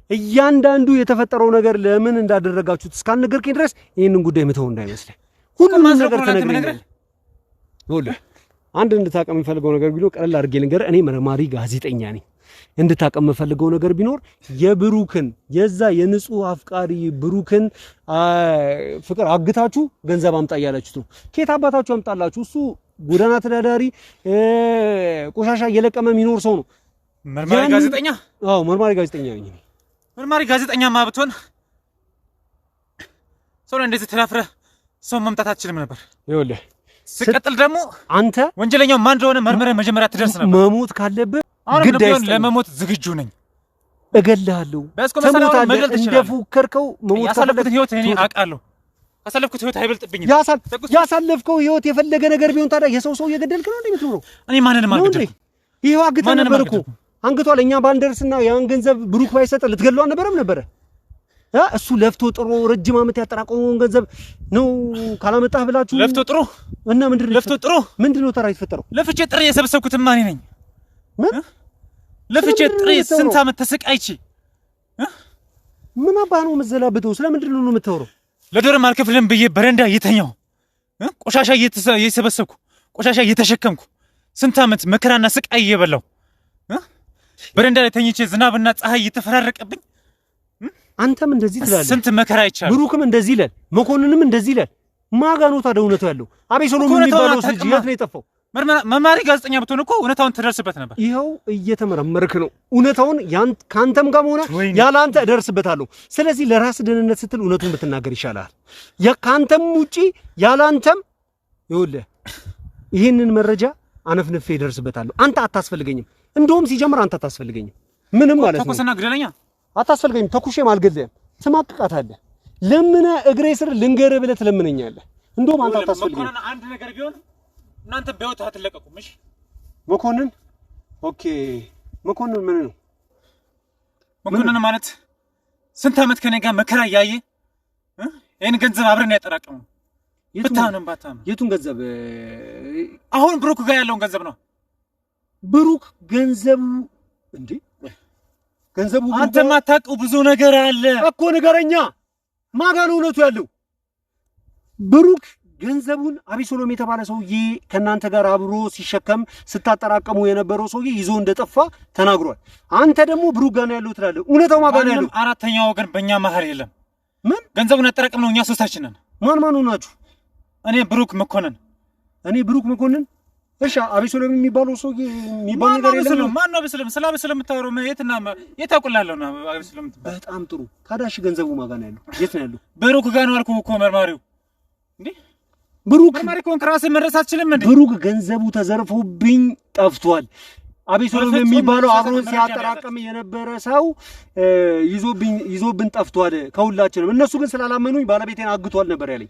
S5: እያንዳንዱ የተፈጠረው ነገር ለምን እንዳደረጋችሁት እስካልነገርከኝ ድረስ ይሄንን ጉዳይ መተው እንዳይመስልህ። ሁሉም ነገር ተነግረኛል። ይኸውልህ አንድ እንድታቀም የምፈልገው ነገር ቢኖር ቀለል አድርጌ ልንገር፣ እኔ መርማሪ ጋዜጠኛ ነኝ። እንድታቀም የምፈልገው ነገር ቢኖር የብሩክን የዛ የንጹህ አፍቃሪ ብሩክን ፍቅር አግታችሁ ገንዘብ አምጣ እያላችሁት ነው። ከየት አባታችሁ አምጣላችሁ? እሱ ጎዳና ተዳዳሪ ቆሻሻ እየለቀመ የሚኖር ሰው ነው።
S2: መርማሪ ጋዜጠኛ?
S5: አዎ መርማሪ ጋዜጠኛ ነኝ።
S2: መርማሪ ጋዜጠኛማ ብትሆን ሰው እንደዚህ ተላፍረህ ሰው መምጣት አትችልም ነበር።
S5: ይኸውልህ
S2: ስቀጥል ደግሞ
S5: አንተ
S2: ወንጀለኛው ማን እንደሆነ መርመረህ መጀመሪያ ትደርስ ነበር።
S5: መሞት ካለብህ
S2: ግድ ለመሞት ዝግጁ ነኝ።
S5: እገልሃለሁ። ትሞታለህ። እንደፎከርከው መሞት
S2: ያሳለፍኩት ህይወት እኔ አውቃለሁ። ያሳለፍኩት ህይወት አይበልጥብኝም።
S5: ያሳለፍከው ህይወት የፈለገ ነገር ቢሆን ታዲያ የሰው እየገደልክ ነው እንደምትኖረው።
S2: እኔ ማንንም አልገደልኩም።
S5: ይሄው አግተህ ነበር እኮ አንገቷ ለኛ ባንደርስና ያን ገንዘብ ብሩክ ባይሰጥ ልትገለው አልነበረም ነበር? እሱ ለፍቶ ጥሮ ረጅም ዓመት ያጠራቀመውን ገንዘብ ነው ካላመጣህ ብላችሁ
S2: ለፍቶ ጥሮ
S5: እና ምንድነው
S2: ለፍቶ ጥሮ
S5: ምንድነው ተራ የተፈጠረው?
S2: ለፍቼ ጥሬ የሰበሰብኩትማ እኔ ነኝ። ለፍቼ ጥሬ ስንት ዓመት ተሰቃይቼ
S5: ምን አባህ ነው የምትዘላብተው? ስለምንድን ነው የምታወራው?
S2: ለዶርም አልከፍልም ብዬ በረንዳ እየተኛው ቆሻሻ እየሰበሰብኩ ቆሻሻ እየተሸከምኩ ስንት ዓመት መከራና ስቃይ እየበላው በረንዳ ላይ ተኝቼ ዝናብና ፀሐይ እየተፈራረቀብኝ
S5: አንተም እንደዚህ ትላለህ።
S2: ስንት መከራ ይቻላል።
S5: ብሩክም እንደዚህ ይላል፣ መኮንንም እንደዚህ ይላል። ማጋ ነው ታዲያ እውነቱ ያለው? አቤሰሎም የሚባለው ልጅ የት ነው የጠፋው?
S2: መማሪ ጋዜጠኛ ብትሆን እኮ እውነታውን ትደርስበት ነበር።
S1: ይኸው እየተመረመርክ ነው። እውነታውን ካንተም ጋር ሆነ ያላንተ እደርስበታለሁ። ስለዚህ ለራስ ደህንነት ስትል እውነቱን ብትናገር ይሻላል። ካንተም ውጪ ያላንተም ይኸውልህ ይህንን መረጃ አነፍንፌ እደርስበታለሁ። አንተ አታስፈልገኝም። እንደውም ሲጀምር አንተ አታስፈልገኝም። ምንም ማለት ነው።
S2: ተኩስና ግደለኛ
S1: አታስፈልገኝም። ተኩሼም አልገድልህም። ትማቅቃታለህ። ለምን እግሬ ስር ልንገርህ ብለህ ትለምነኛለህ። እንደውም አንተ አታስፈልገኝም።
S2: መኮንን አንድ ነገር ቢሆን እናንተ በህይወት አትለቀቁም። እሺ
S1: መኮንን ኦኬ። መኮንን ምን ነው?
S2: መኮንን ማለት ስንት ዓመት ከኔ ጋር መከራ እያየ ይሄን ገንዘብ አብረን ያጠራቀመው ባታም
S1: የቱን ገንዘብ?
S2: አሁን ብሩክ ጋር ያለውን ገንዘብ ነው።
S1: ብሩክ ገንዘቡ እንዴ? ገንዘቡ
S2: አንተ ማታውቀው ብዙ ነገር አለ
S1: እኮ ንገረኛ። ማጋ ነው እውነቱ ያለው? ብሩክ ገንዘቡን አቢሶሎም የተባለ ሰውዬ ከናንተ ጋር አብሮ ሲሸከም ስታጠራቀሙ የነበረው ሰውዬ ይዞ እንደጠፋ ተናግሯል። አንተ ደግሞ ብሩክ ጋር ነው ያለው ትላለህ። እውነታው ማጋ ነው ያለው?
S2: አራተኛው ወገን በእኛ መሀል የለም።
S1: ምን
S2: ገንዘቡን ያጠራቀምነው እኛ ሶስታችን ነን።
S1: ማን ናችሁ?
S2: እኔ ብሩክ መኮንን።
S1: እሺ አቢሶሎም የሚባለው ሰውዬ የሚባል ነገር የለም።
S2: ማን ነው አቢሶሎም? ስለ አቢሶሎም የምታወራው የት አውቅልሃለሁ ነው አቢሶሎም?
S1: በጣም ጥሩ። ታዲያ እሺ ገንዘቡ ማጋ ነው ያለው? የት ነው ያለው?
S2: ብሩክ ጋር ነው አልኩህ እኮ መርማሪው። እንዴ
S1: ብሩክ
S2: መርማሪ ኮንክ ራስህ መድረስ አትችልም እንዴ?
S1: ብሩክ ገንዘቡ ተዘርፎብኝ ጠፍቷል። አቢሶሎም የሚባለው አብሮን ሲያጠራቅም የነበረ ሰው ይዞብን ጠፍቷል ከሁላችንም። እነሱ ግን ስላላመኑኝ ባለቤቴን አግቷል ነበር ያለኝ።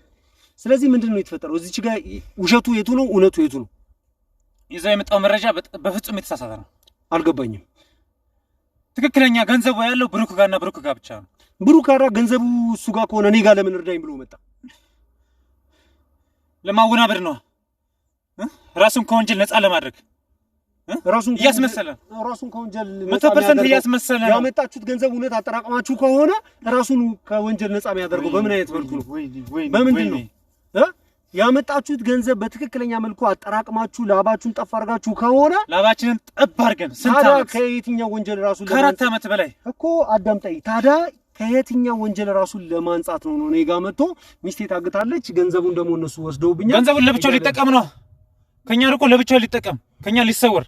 S1: ስለዚህ ምንድነው የተፈጠረው? እዚች ጋር ውሸቱ የቱ ነው እውነቱ የቱ ነው?
S2: ይዘው የመጣው መረጃ በፍጹም የተሳሳተ ነው።
S1: አልገባኝም።
S2: ትክክለኛ ገንዘቡ ያለው ብሩክ ጋርና ብሩክ ጋር ብቻ ነው።
S1: ብሩክ ጋር ገንዘቡ እሱ ጋር ከሆነ እኔ ጋር ለምን እርዳኝ ብሎ መጣ?
S2: ለማወናበድ ነው። ራሱን ከወንጀል ነፃ ለማድረግ እያስመሰለ
S1: ራሱን ከወንጀል
S2: 100% እያስመሰለ ነው።
S1: ያመጣችሁት ገንዘብ እውነት አጠራቅማችሁ ከሆነ ራሱን ከወንጀል ነፃ የሚያደርገው በምን አይነት መልኩ ነው? በምንድን ነው? ያመጣችሁት ገንዘብ በትክክለኛ መልኩ አጠራቅማችሁ ላባችሁን ጠፍ አድርጋችሁ ከሆነ
S2: ላባችንን ጠብ አድርገን ስንት ዓመት
S1: ከየትኛው ወንጀል ራሱን
S2: ከአራት ዓመት በላይ
S1: እኮ አዳምጠኝ። ታዲያ ከየትኛው ወንጀል ራሱን ለማንጻት ነው እኔ ጋር መጥቶ ሚስቴ ታግታለች፣ ገንዘቡን ደግሞ እነሱ ወስደውብኛል።
S2: ገንዘቡን ለብቻው ሊጠቀም ነው። ከኛ ልቆ ለብቻው ሊጠቀም ከኛ ሊሰወር